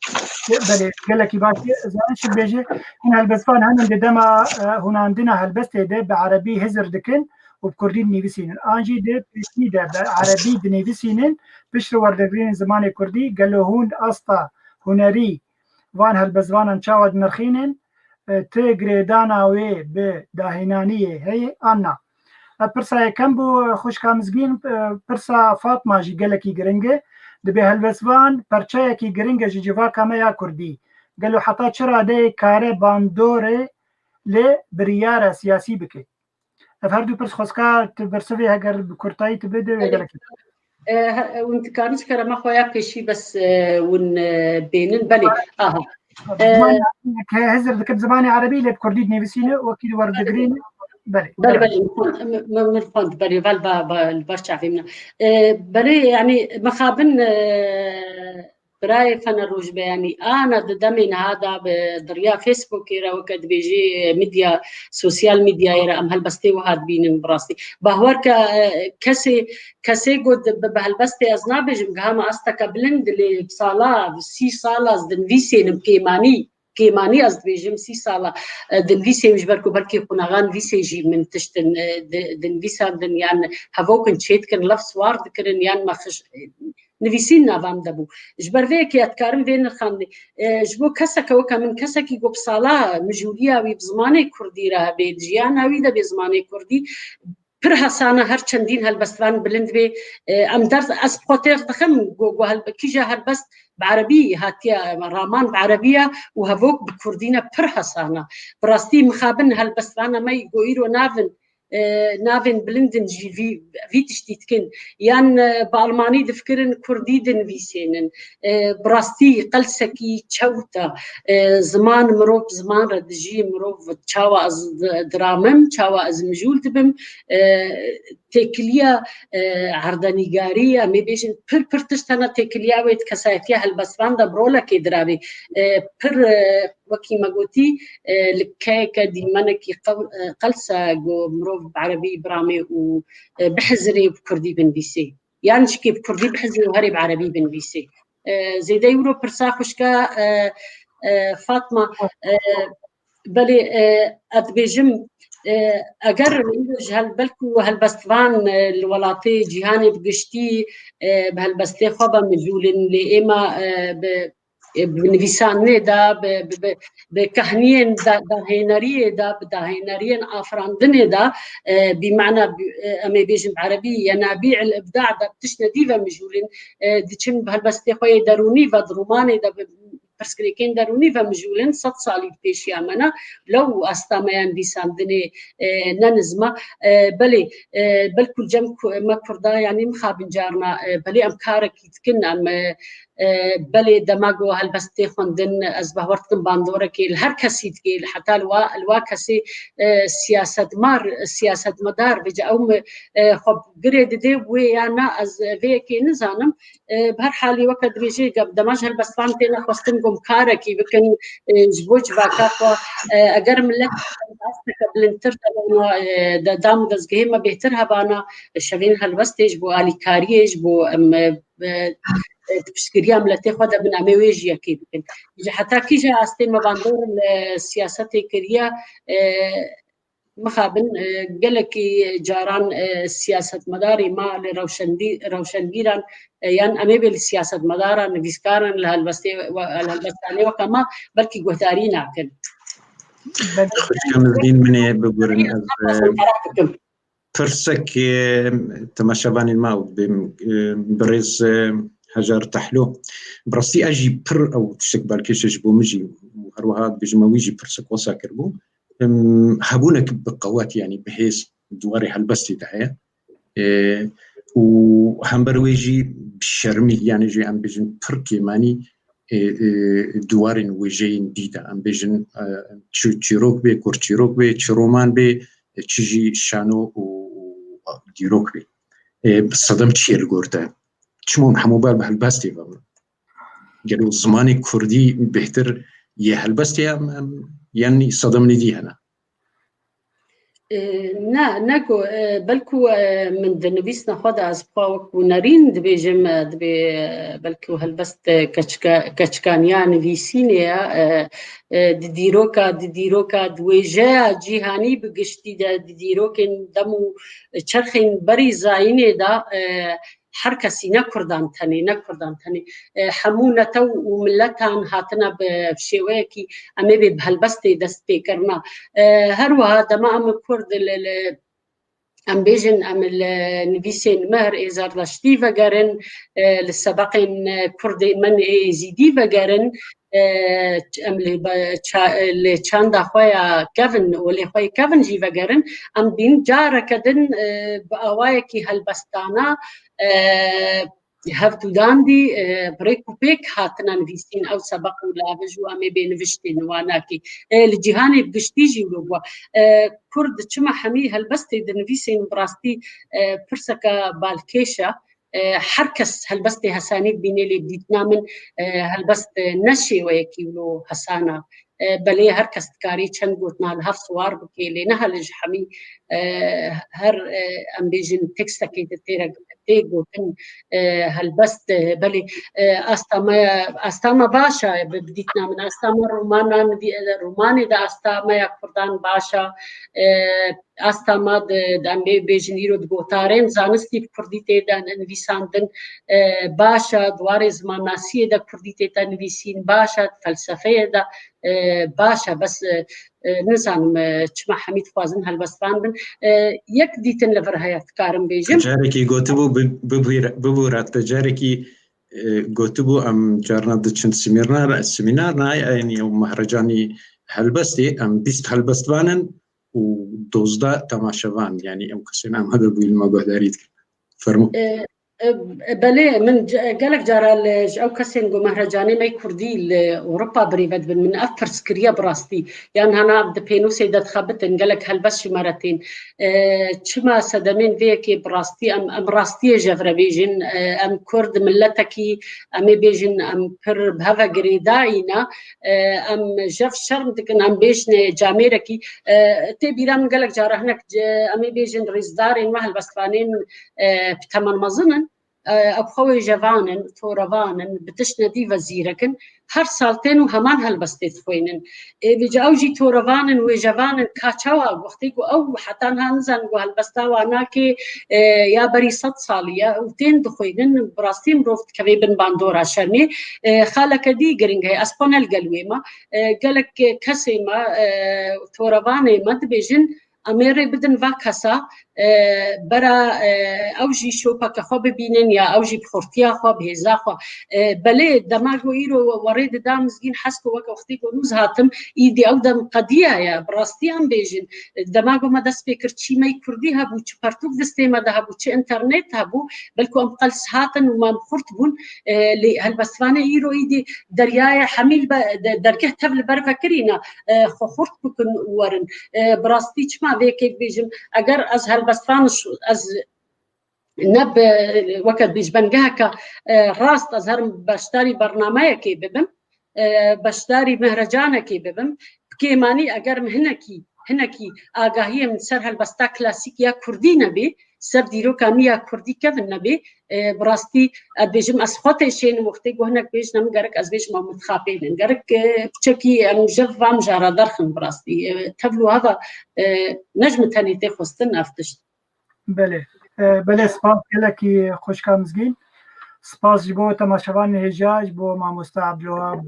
بله قالكي باكي زانش بيجي هنا البسفان هنن دما هنا عندنا هالبست ده بعربي هزر دكن وبكردي نيفسين انجي ده بيسي ده بعربي دنيفسين بشر وردغرين زمان كردي قالوا هون اسطا هنري وان هالبسفان انشاود نرخينن تجريدانا وي بداهنانيه هي انا برسا كمبو خوش كامزگين برسا فاطمه جي قالكي گرنگه دبي هالبسفان پرچایکی گرنگ جیجوا کامیا کردی قالوا حتی چرا ده کار باندوره ل بريار سیاسی بکه افهردو پرس خسکا برسوی اگر بکرتایی تبده وگلک وانت كانت كرما خويا كشي بس ون بينن بلي هزر ذكر زماني عربي اللي بكردي نيفسينه وكيل وردقرين بلي من الفند بلي البرشا فينا بلي يعني مخابن براي فانا روج بياني انا دمين هذا بدريا فيسبوك يرا وكد بيجي ميديا سوشيال ميديا يرا ام هالبستي وهاد بين براسي بهورك كسي قد بهالبستي ازنابج مقهما استك بلند اللي بصالا 6 صاله دن فيسين كيماني از بيجم 6 صاله دن فيسي مجبركو بركي قناغان فيسي جي من تشتن دن فيسا دن يعني هافوكن تشيت كن لفظ وارد كرن يعني ما خش نویسین نوام دبو جبر وی اتکارم وین خاندی جبو کسک و کمن کسکی گو بسالا مجولیا وی بزمانه کردی را به جیان هاوی ده بزمانه کردی پر حسانه هر چندین هالبستوان بلند به ام درس از خاطر دخم گو هالبکیجا هالبست بعربي هاتيا رامان بعربية وهفوك بكردينا پر حسانه براستي مخابن هالبستوانا ما يقويرو نافن بلندن جي في تشتيتكن يان بالماني دفكرن كردي دن فيسينن براستي قلسكي تشوتا زمان مروف زمان ردجي مروف تشاوا از درامم تشاوا از مجول دبم تكليا عردنيغارية مي بيجن پر تشتنا تكليا ويت كسايتيا هالبسوان دا برولا كي درابي پر وكي ماغوتي لكايكا دي منكي قلسا جو مروف بعربي برامي وبحزري بكردي بن بيسي يعني شكي بكردي بحزري وهري بعربي بن بيسي زي دا يورو برسا خشكا فاطمة بلي اتبيجم اگر هالبلكو هالبستوان الولاتي جهاني بقشتي بهالبستي خبا مجولن لإما بنفيسان دا بكهنين داهينارية دا بداهيناريين آفراندن دا بمعنى أمي بيجن بعربي ينابيع الإبداع دا بتشنا ديفا مجولين ديشن بهالبستي خوي داروني ودروماني دا برسكريكين داروني ومجولين 100 سالي بيش يامنا لو استاميان ديساندني ننزمه بلي بلكل جم ما كردا يعني مخابن جارنا بلي ام كارك يتكن ام بلي دماغو هالبستي خوندن از بهورتن باندورك الهر كسي تقيل حتى الواكسي سياسة مدار بجا او خب قريد دي ويانا از فيكي نزانم بهر حالي وقت بيجي قبل دماج هالبستان تينا خوستن قم كاركي بكن جبوج باكاقوا اگر ملك قبل انتر دام دزقهيما بيهترها بانا شغين هالبستيج بو آلي كاريج بو تشكريا ملتي خدا بن اميويجيا كي حتى كي جا استيما باندور السياسه كريا مخابن قالكي جاران سياسه مداري ما لروشنجيران يعني امي بالسياسه مدارا نفيسكارن لهالبستي وكما بلكي قهتارينا كن خوش كمزين مني بقولن فرسك تماشباني الماء بريز هجر تحلو براسي اجي بر او تشتكبال كيش بو مجي وهروها بجماويجي برسك وساكر بو هبونك بقوات يعني بحيث دواري هالبستي دعايا وهمبرويجي بشرمي يعني جي ام بيجن بركي ماني دوارين ويجين ديدا ام بيجن تشيروك بي كورتشيروك بي تشرومان بي تشيجي شانو وديروك بي بصدم تشي الجورتا شمون حموبال بهالبستي قالوا زماني كردي بهتر يا هالبستي يعني صدمني دي هنا ناكو بلكو من دنبيسنا خدا أسبقاوك ونارين دبي جم دبي بلكو هالبست كشكانيان فيسينيا ديروكا دويجا جيهاني بقشتي ديروكن دمو چرخين بري زايني دا حركسي نكردان تاني حمونة وملتان هاتنا بشيوكي أمي بهالبستي دستي كرنا هروها دما أم كرد أم بيجن أم النبيسين مهر إزار لشتي فقرن للسبقين كرد من زيدي فقرن اللي چاندا خويا كيفن واللي خويا كيفن جي فقرن أم بين جارة كدن بأوايكي هالبستانا هفتو داندي بريكو بيك هاتنا نفيسين أو سبقوا لابجوا أمي بينفشتين واناكي الجهاني بقشتيجي ولوبوا كرد چما حمي هالبستي دنفيسين براستي برسكا بالكيشة حركس هلبست هسانيت بيني اللي بديتنا من هلبست نشي ويكيلو هسانا بلي هركس كاري چند گوتنا الهف سوار بكي لنا هالجحمي هر ام بيجن تكستا كي تيرا تيغوتن هلبست بلي استاما باشا بديتنا من استاما روماني دا استاما يكردان باشا استاما دام بيجن يرو دغوتارين زانستي بكرديتي دا نويساندن باشا دوار زمان ناسيه دا كرديتي دا نويسين باشا فلسفه دا باشا بس نزانم چما حمید خوازن هلبستان بن یک دیتن لور هیات کارم بیجم جارکی گوتبو ببورات جارکی گوتبو ام جارنا دچن سمینار نای یعنی مهرجانی هلبستی ام 20 هلبستوانن و 12 تماشاوان یعنی ام کسینا ام هذا بویل ما گهدارید فرمو بله من قالك جارا او كسين جو مهرجاني ماي كردي لاوروبا بريفد من افر سكريا براستي يعني انا بد بينو سيدات خبتن قالك هلبس شي مرتين تشما سدمين فيكي براستي ام راستي جفر بيجن ام كرد ملتكي ام بيجن ام بر بهذا غريداينا ام جف شرم تكن ام بيشن جاميركي تبيرام قالك جارا هناك ام بيجن ريزدارين ما هلبسفانين بتمن مظنن أبخوي جوانن توروانن بتشندي وزيركن هر سالتين وهمان هالبستيت خوينن بيجا أوجي توروانن وجوانن كاتشوا وقتيكو أو حتى هنزن وهالبستاوا ناكي يا بري 100 سالية وتين دخوينن براستيم روفت كبيبن باندورا شرني خالك دي جرينج هي أسبانيل قلويما قالك كسيما تورواني ما تبيجن أميري بدن واكسا برا أوجي شوبا كخو ببينن يا أوجي بخورتيا خو بهزا خو بلي دماغو إيرو وريد دامزجين حسكو وكا وقتيكو نوز هاتم إيدي أو دم قضية يا براستي أم بيجن دماغو ما دس بيكر چي ما يكردي هبو چي پرتوك دستي ما ده هبو چي انترنت هبو بلكو أم قلس هاتن وما مخورت بون هالبسفانة إيرو إيدي دريايا حميل دركه تبل برفكرينا خو خورت بكن ورن براستي چما بيكي بيجن أجر از هالبستان از نب وقت بیش بنگه که راست از هر باشداری برنامه کی ببم باشداری مهرجانه کی ببم که معنی اگر هنکی آگاهی من سر هالبستا کلاسیک یا کردی نبی سر دیرو کامیا کردی کدن نبی براستی بیشم از خودشین وقتی گهنک بیش نم گرک از بیش ما متخابین گرک چکی مجفم جارا درخن براستی تبلو هذا نجم تاني تخستن افتشت بله سپاس گلکی خوشکامزگین سپاس جبو تماشاوان هجا جبو ماموستا عبدالوهاب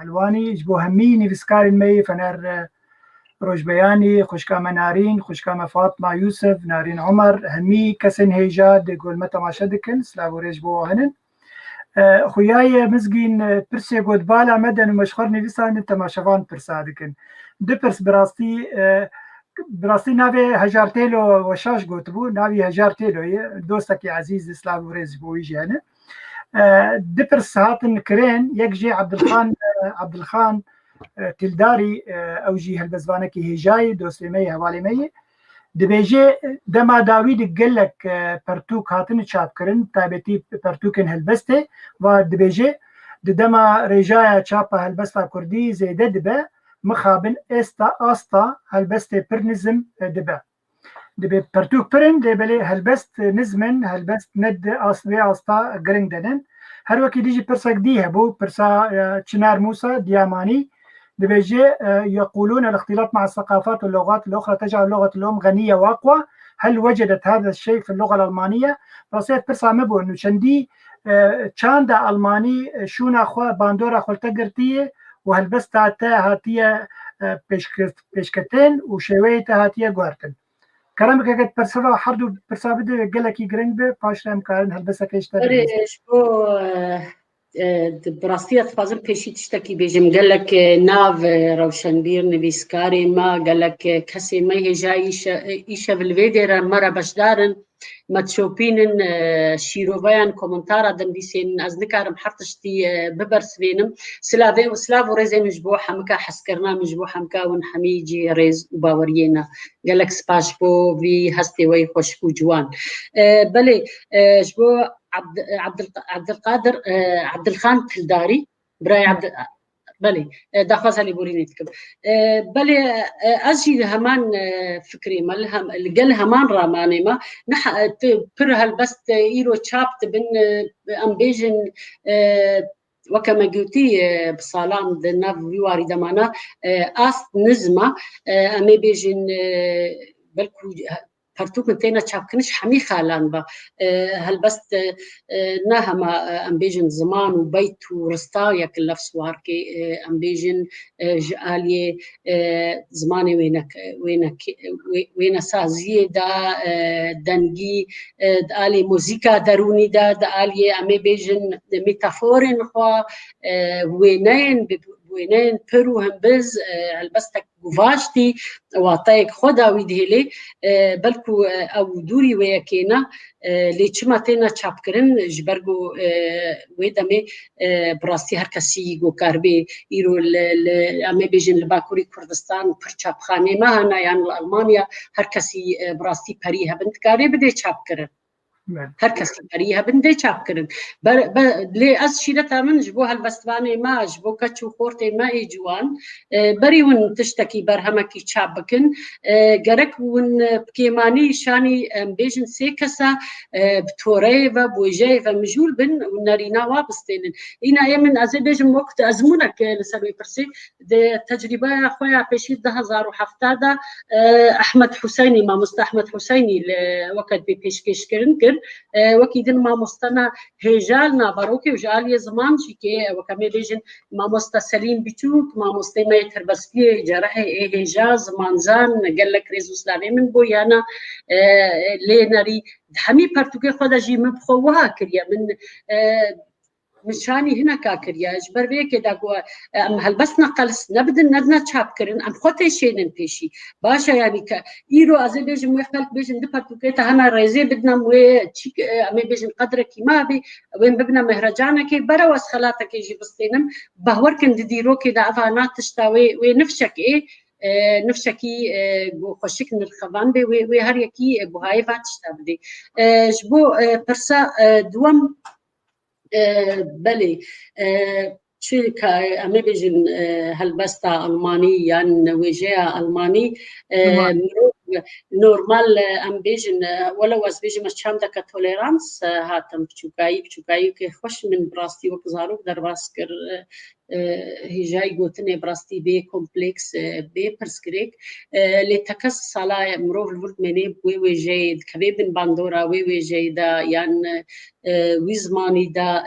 علوانی جبو همی نویسکار می فنر روجبیانی خوشکام نارین خوشکام فاطمه یوسف نارین عمر همی کسن هجا دگول ما تماشا دکن سلاو جبو هنن خویای مزگین پرسی گود بالا مدن و مشخور نویسان تماشاوان پرسا دکن دو پرس براستی ناوی هجار تیلو و شاش گوت بو ناوی هجار تیلو دوستکی عزیز اسلام و ریز بوی جانه دپر ساعتن کرین یک جی عبدالخان تلداری او جی هلبزوانکی هجای دوستی می حوالی می دبیجی دما داوید گلک پرتوک هاتن چاپ کرن تابتی پرتوکن هلبسته و دبیجی دما رجای چاپ هلبستا کردی زیده دبه مخابن استا هلبست پرنزم دبه دبه پرتوک پرن دبله هلبست نزمن هلبست ند اصلی استا گرنگ دنن هر وقت دیجی پرسک دی هبو پرسا چنار موسى دياماني دبيجي يقولون الاختلاط مع الثقافات واللغات الأخرى تجعل اللغة الأم غنية وأقوى هل وجدت هذا الشيء في اللغة الألمانية؟ فصيت برسا مبو إنه شندي چاندا ألماني شونا خوا باندورا خلتقرتيه وهلبستا هاتيه بيشكتين وشويتا هاتيه قوارتن كلامك اگه پرسوا هر دو پرسا بده گلکی گرنگ به پاشرم کارن هلبسا کشتر شو براستي اتفاضل بيشي تشتكي بيجم قال لك ناف روشنبير نبيسكاري ما قال لك كسي ما هي جاي ايشا بالفيدير مرة بشدارن ما تشوبينن شيروفيان كومنتارا دنبيسين از نكارم حرتشتي ببرس بينم سلافو ريزي مجبوحة مكا حسكرنا مجبوحة مكا ونحميجي ريز وباورينا قال لك سباش بو في هستي وي خوشكو جوان بلي جبو عبد القادر عبد الخان تلداري براي عبد بلي داخل لي بوريني تكب بلي أجي همان فكري مالهم الجل همان راماني ما نح برها البست إيرو شابت بن أمبيجن وكما قلتي بصالام دنا فيواري دمانا أست نزمة أمي بيجن بلكو هرتوك نتينا تشابكنش حمي خالان با هالبست ناهما أمبيجن زمان وبيت ورستاويا كل في سواركي أمبيجن جالية زماني وينك سازية دا دنجي دالي موسيقى دروني دا دالي أمي بيجن ميتافورين خوا وينين برو هم بز هالبستك گواشتی واتایک خدا ویدهلی بلکو او دوری ویکینا لیچما تینا چاپ کرن جبرگو ویدمی براستی هر کسی گو کاربی ایرو امی بیجن لباکوری کردستان پر چاپ خانه ما هنا یعنی المانیا هر کسی براستی پریها بند کاری بده چاپ کرن هر کسی پریها بنده چاپ کرن لی از شیرتا من جبو هالبستوانه ما جبو کچو خورته ما ای جوان بری ون تشتکی برهمکی چاپ بکن گرک ون بکیمانی شانی بیجن سی کسا بطوره و بویجه و مجول بن و نارینا وابستینن اینا ایمن از بیجن وقت ازمونک لسروی پرسی ده تجربه خویا پیشید 2007 احمد حسینی ما مست احمد حسینی وقت بی پیشکش کرن کر وكيدن ما مستنا هجالنا باروكي وجالي زمان شيكي وكمي بيجن ما مست سليم بيتوك ما مست ما يتربس فيه جرح هجاز زمان قال لك ريزو سلامي من بويانا ليناري حمي برتوكي خدا جي مبخوها كريا من مشاني هنا كاكريا جبر بيك داغو ام هلبس نقلس نبدن ندنا تشاب كرن ام خوتي شينن بيشي باشا يعني ايرو ازي بيجن ويخلق بيجن دبرتوكيتا هنا ريزي بدنا وي تشيك امي بيجن قدرك ما بي وين ببنا مهرجانك برا وسخلاتك يجي بستينم بهوركن ديرو كده افانات تشتاوي ونفشك ايه نفشكي خوشك الخبان بي وهريكي بهاي فاتشتابدي جبو برسا دوم بله چه که امی بیشتر هلبستا آلمانی یا نویجه آلمانی نورمال ام بیشتر ولو از بیشتر مشام دکتر تولرانس هاتم بچوکایی که خوش من براستی و بزارو در واسکر هجای گوتنه براستی به کمپلکس به پرسکریک لتکس سالا مروف الورد منی ویجه کبیبن باندورا ویجه دا یان ویزمانی دا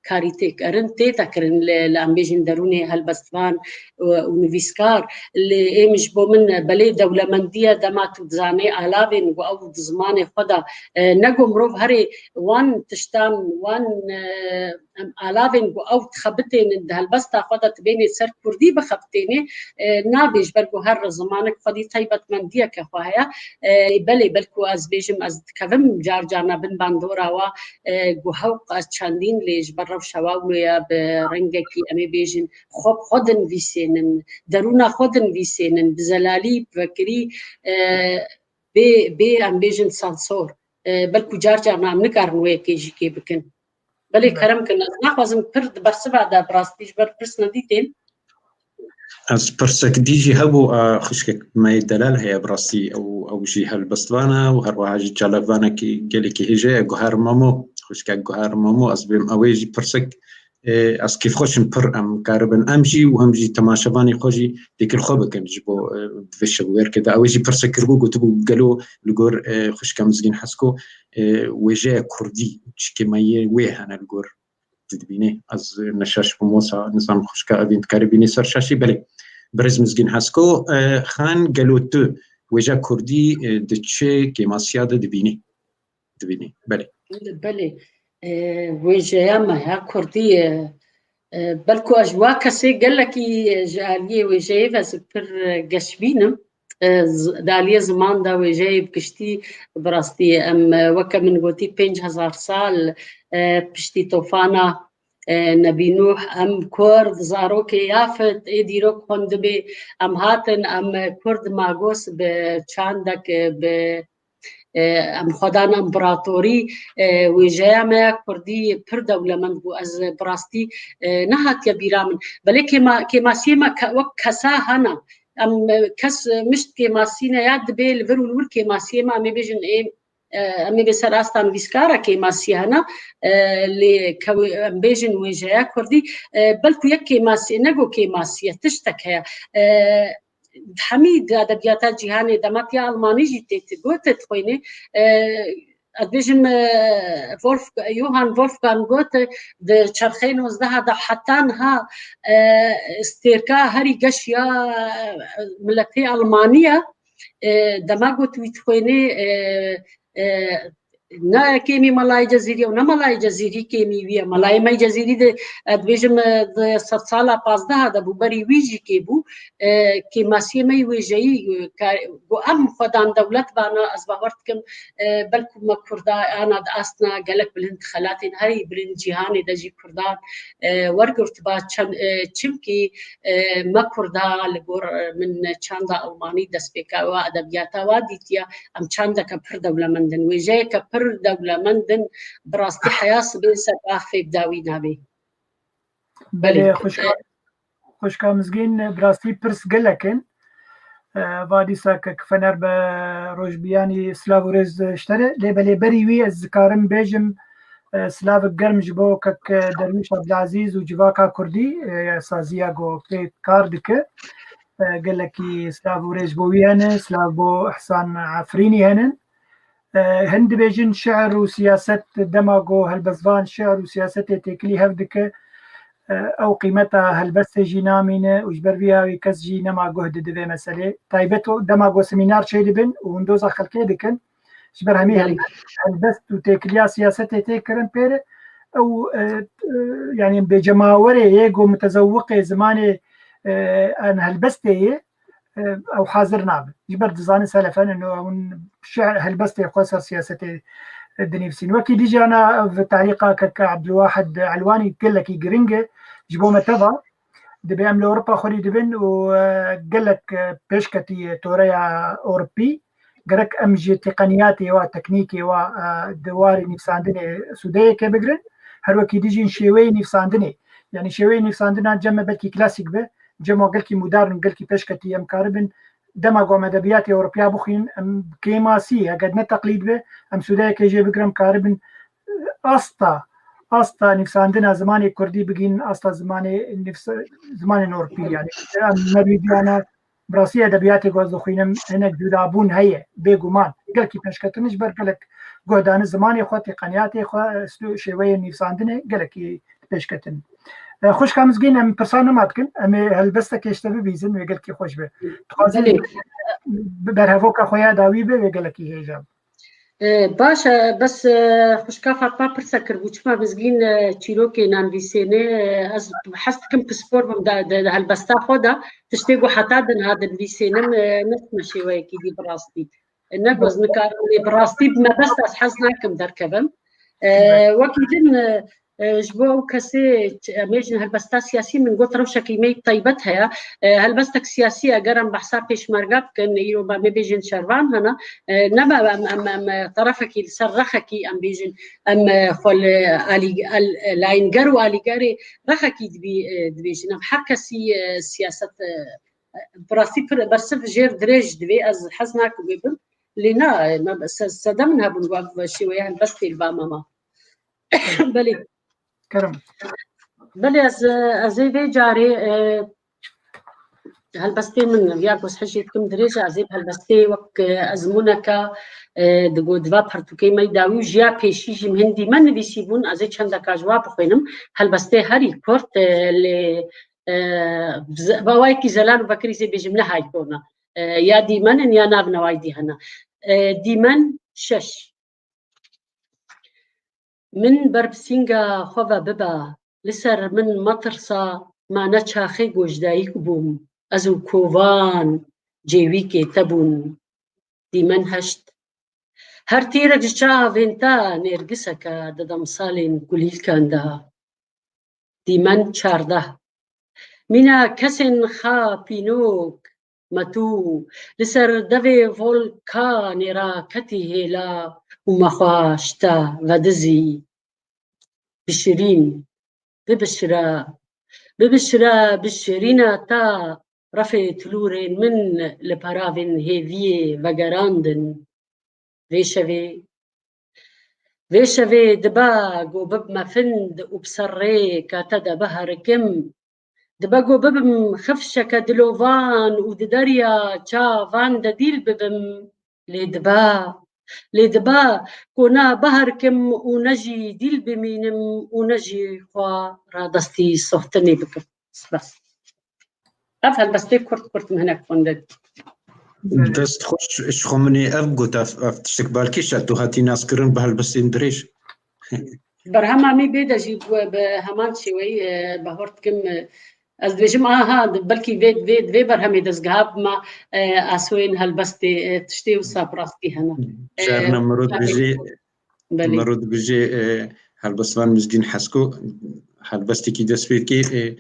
كاريتيك أرنتي تكرن لأمبيجن دروني هالبستوان ونفيسكار اللي إيمش بومن بلي دولة مندية دماتو تزاني آلافين وأو زماني خدا نقو مروف هري وان تشتام وان آلافين أو تخبتين هالبستا خدا تبيني سر كردي بخبتيني نابيش بركو هر زمانك خدي طيبة مندية كخواهيا بلي بلكو از بيجم از كفم جارجانا بن باندورا و جوهوق از چندين ليش برا شواويا برنجكي أمي بيجن خودن فيسينن درونا خودن فيسينن بزلالي بفكري بي أم بيجن سانسور بلكو جارجانا نكارن ويكيجي كي بكن بلي كرم كنا ناخذ برد برسبع دا براستيش برس نديتين از پرسک دیجی هبو خشک ما دلال هي براسي او جي هالبستوانا وهروها جي جالفانا كي قالي كي هجا جوهر مامو خشك جوهر مامو از بهم اويجي پرسک از كيف خوشن پر ام كاربن امجي وهمجي تماشباني خوجي ديك الخوبه كان جبو فيش وير كده اويجي پرسك ربو قتبو قالو لغور خشك مزغين حسكو وجا كردي شكي ماي ويه انا لغور تدبيني از نشاش بموسى نظام خشكا بنت كاربيني سر شاشي بلي برز مزگین حسکو خان گلوتو وجا کردی دچه که ماسیاده دبینی بله وجا ما ها کردی بلکو اجوا کسی قال لك جاليه وجاي بس بر قشبينم داليه زمان دا وجاي بكشتي براستي ام وكا من قوتي 5000 سال بشتي طوفانا نبي نوح ام كرد زاروك يافت ايديروك خندبي ام هاتن ام كرد ماغوس بچاندك ب ام خدان امبراطوری ویژه ما کردی پر دولمند بو از براستی نهات یا بیرامن بله که ماسی ما وک کسا هنا ام کس مشت که ماسی نیاد بیل ورول ور که ماسی ما می بیجن امی بسر استان ویسکارا که ماسی هنا لی ام بیجن ویژه کردی بلکو یک که ماسی نگو که ماسی تشتک حمید ادبیات جهانی دمات یا آلمانی جیت گوت خوینه ادبیجم یوهان وولفگانگ گوت د چرخه 19 د حتان ها استرکا هری گشیا ملتی آلمانیا دما گوت ویت خوینه نه کمی ملای جزیری و نه ملای جزیری کمی ویا ملای مای جزیری د ادویجم د 100 ساله 15 د بوبری ویجی کی بو کی ماسی مای ویجی گو ام خدان دولت بانا از باورت کم بلکو ما کردا انا د اسنا گلک بلند خلات هری برین جهان د جی کردان ورګورت با چم کی ما کردا لګور من چاندا المانی د سپیکا و ادبیات و دیتیا ام چاندا کپر دولمندن ویجی کپر دولمندن براستی حیاس بین سقافی بداوی نابی بله خوشکا مزگین براستی پرس گلکن وادی ساکک فنر به روشبیانی سلاو رز شتره لیبلی بری وی از ذکارم بیجم سلاو گرم جبو کک درویش عبدالعزیز و جواکا کردی سازیا گو پی کار دکه گلکی سلاو رز بوی هنه سلاو بو احسان عفرینی هنن هند بیجن شعر و سیاست دماغو هلبزوان شعر و سیاست تکلی هفدکه او قیمتها هلبست جی نامینه وجبر بیا وی کس جی نما گهد دوی مسئله تایبتو دماغو سمینار چه دبن و هندوزا خلقه دکن جبر همی هلبست و تکلیا سیاست تکرن پیره او يعني بجماوري يجو متذوق زمان ان هلبسته او حاضر ناب يبرد زاني سلفا انه الشعر هلبسته خاصه سياسه الدنيفسين وكي ديجي انا في تعليقك عبد الواحد علواني قال لك جرينجا جيبوا متبع دبي عملوا اوروبا خوري دبن وقال لك بيشكتي توريا اوروبي قالك امجي تقنياتي وتكنيكي ودواري نفساندني سودايه كبجرن هروكي ديجي شيوي نفساندني يعني شيوي نفساندنا جمع بلكي كلاسيك به جمع قالكي مودرن قالكي بيشكتي ام كاربن دماغو ادبيات اوروبيه بخين ام كيماسي قد نتقليد به ام سودايه كيجي بجرم كاربن استا نفساندنا زماني كردي بگين استا زماني نفس زمان اوروبي يعني مريدانا براسي ادبياتي غوز خوينم هناك جدابون هي بيغمان قالكي بيشكتنش برقلك قودان زماني خو تقنياتي خو شويه نفساندني قالكي بيشكتن خوش كامزگين ام برسانه ماتكن ام هلبسته كيشتبه بيزن وقالكي خوش به تخازي برهفوك خويا داوي به وقالكي هيجاب باشا بس خوشكا فاطمه برسكر بوچما مزگين چيروكي نانويسينه از حستكم بسبور بم هلبستا خودا تشتيغو حتى دن هذا الويسينم نسمه شويه كي دي براستي نقوز نكار براستي بما بس حزناكم دركبم وكيدن جبو كسي ميجن هلبستا سياسي من قلت روشا كيمي طيبتها هلبستك سياسية قرم بحساب بيش مرقب كان يرو ما بيجن شرفان هنا نما ام طرفك سرخكي ام بيجن ام خل لاين قرو الي قري رخكي دبيجن ام حركسي سياسة براسي برسف جير دريج دبي از حزناكم بيبن لنا صدمنا بنواب شوية هلبستي الباماما بلي كرم بلي ازي في جاري هلبستي من ياكوس حشيتكم دريجة ازي هلبستي وك ازمونكا دغو دوا برتوكي مي داوي جيا بيشي مهندي من بيسيبون ازي چندكا جواب خوينم هلبستي هاري كورت ل بوايكي زلان بكري زي بجمله هاي كونا يا ديمن يا ناب نوايدي هنا ديمن شش من بربسينغا خوفا ببا لسر من مطرسا ما نتشاخي گوجدايك بوم ازو كوفان جيويكي تبون دي من هشت هر تيرا جشا فينتا نيرقسكا ددم صالين قليل كان دا دي من چارده منا كسن خا بينوك متو لسر دوی فولکانی کتی هیلا و مخواشتا و دزی بشرین ببشرا بشرینا تا رفع تلورين من لبرافين هيفيه وگراندن ويشوي دباغ وبب مفند وبسري كاتدا بهركم دباغ وبب خفشك دلوفان وددريا تشا فان دديل ببم لدبا كونا بهركم ونجي ديل بمينم ونجي خوا رادستي صوتني بكم بس أفهم بس كرت من هناك فندق دست خوش شخمني أفقط استقبال كيش أتو هاتي ناس كرن بهالبستين دريش برهما مي بيدا جيب بهمان شوي بهورت كم از بيجم هاد بلكي في برهمي دزغاب ما اسوين هالبستي تشتي وصابراستي هنا شارنا مرود بيجي هالبستوان مزجين حسكو هالبستي كي دسبيت كي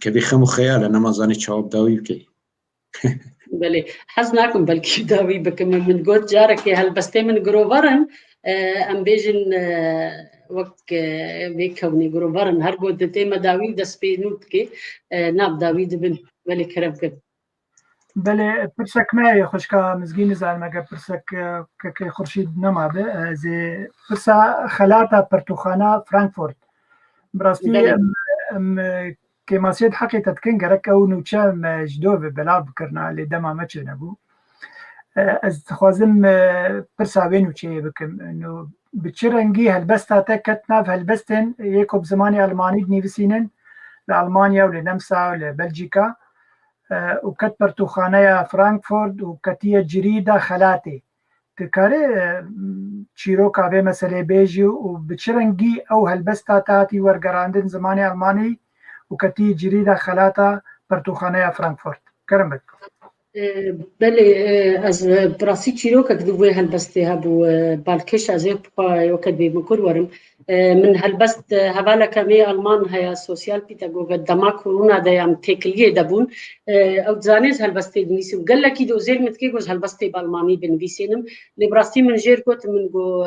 كبي خمو خيال أنا ما زاني شعب داوي بكي بلي حزناكم بلكي داوي بكم من قد جارك هالبستي من جروفرن ام بيجن وقت بيكوني جروفرن هر قد تيما داوي دسبي نوتكي ناب داوي دبن بلي كربكم بله پرسک ما خوشکا مزگین زالمگه پرسک که خورشید نماده زی پرسا خلاتا پرتوخانا فرانکفورت براستی که ماسید حقی تدکن گرک او نوچه مجدو بلاو بکرنا لدما مچه نبو از خوازم پرسا وی نوچه بکم انو بچرنگی هلبستا تکت ناف هلبستن یکو بزمانی المانی دنیوسینن لألمانيا ولنمسا ولبلجيكا وكت برتوخانيا فرانكفورت وكتية جريدة خلاتي تكاري تشيروكا في مسألة بيجي وبتشرنجي أو هالبستا تاتي ورقراندن زماني ألماني وكتية جريدة خلاتا برتوخانيا فرانكفورت كرمك بله از براسي تشيروكا كدوه هالبستي هابو بالكش ازيب وكد بمكور ورم من هالبست هوالا كمي ألمان هيا سوسيال بيتاغوغا دما كورونا دايام تيكليه دابون او تزانيز هالبستي دنيسي وقال لك يدو زير متكيغوز هالبستي بالماني بنفيسينم اللي براسي من جير كوت من جو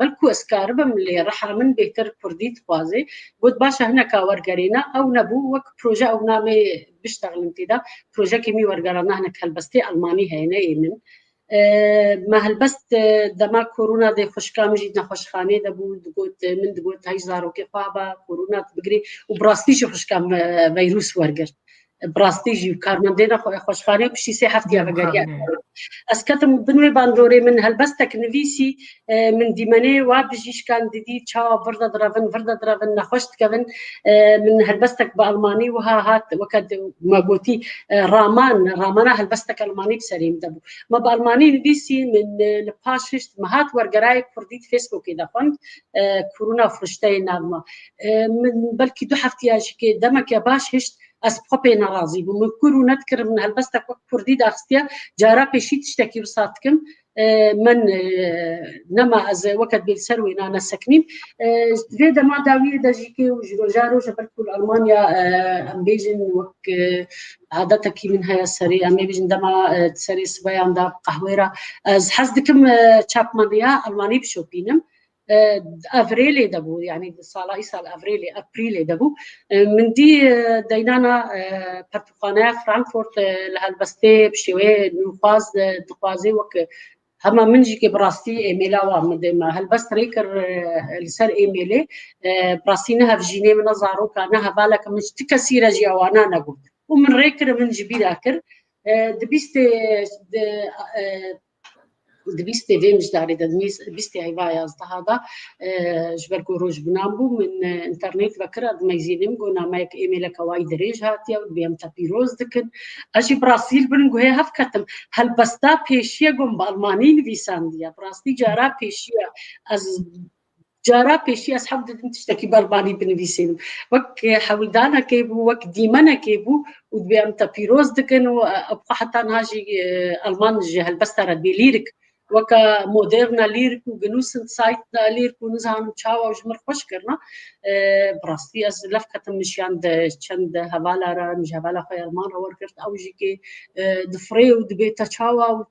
بلكو اسكاربم اللي رحا من بيتر كرديت خوازي قلت باشا هنا كاورغارينا او نبو وك بروجا او نامي بيشتغل انتدا بروجا كيمي ورغارانا هناك هالبستي ألماني هينا ينن ما هلبست دما كورونا دي خوشكام جيت نخوشخانه دبو دقوت من دقوت هاي زارو كفابا كورونا بقري وبراستيش خوشكام فيروس ورقر براستيجي وكارمندينا خوشخانه بشي سي حفتي بقري اسكتم بنوي باندوري من هلبستك نفيسي من ديماني وابجيش كان ديدي تشا فردا درافن نخوشت كفن من هلبستك بالماني وها هات وكد ما قوتي رامانا هلبستك الماني بسريم دبو ما بالماني نفيسي من الباشش ما هات ورقراي كرديت فيسبوك اذا فهمت كورونا فرشتي نعم من بلكي دو حفتياج كي دمك يا باش هشت از بخوبي نرازي ومن كورونا نذكر من هالبستك كردي داخستيا جارا بيشي تشتكي وصاتكم من نما از وقت بالسروي انا سكنيم فيدا ما داوي داجيكي وجارو جبركو المانيا ام بيجن وك عادتك من هيا السري ام بيجن دما تسري سباي عند قهويره از حزدكم تشاب مانيا الماني بشوبينم افريلي دبو يعني صاله يسال ابريلي دبو من دي دينانا برتقانه فرانكفورت لهالبستي بشوي نفاز دقازي وك هما منجي كي براستي ايميلا وما هالبست ريكر لسر ايميلي براسينها في جيني من زارو كانها بالك مش تكسيره جي وانا نقول ومن ريكر من جبي ذاكر دبيستي دبيستي في مش داري دبيستي هاي بايا هذا جبركو روج بنامبو من انترنت بكرة ما يزيدم قلنا مايك ايميلك وايد ريج هاتيا بيام تابيروز دكن اجي براسيل بنقو هي هفكتم هل بستا بيشيا قم بالماني نفيسانديا براستي جارا بيشيا از جارا بيشي أصحاب دين تشتكي بالماني بنفيسين وك حول دانا كيبو وك ديمانا كيبو ودبيام تابيروز دكن وأبقى حتى نهاجي ألمان جهل بس ترى بيليرك وكا مودرنا ليركو جنوسن سايتنا ليركو نزهان تشاوا وجمر خوش كرنا براستي از لفكت مشيان چند هوالا را مش هوالا خيرمان را وركرت او جيكي دفري ودبيتا تشاوا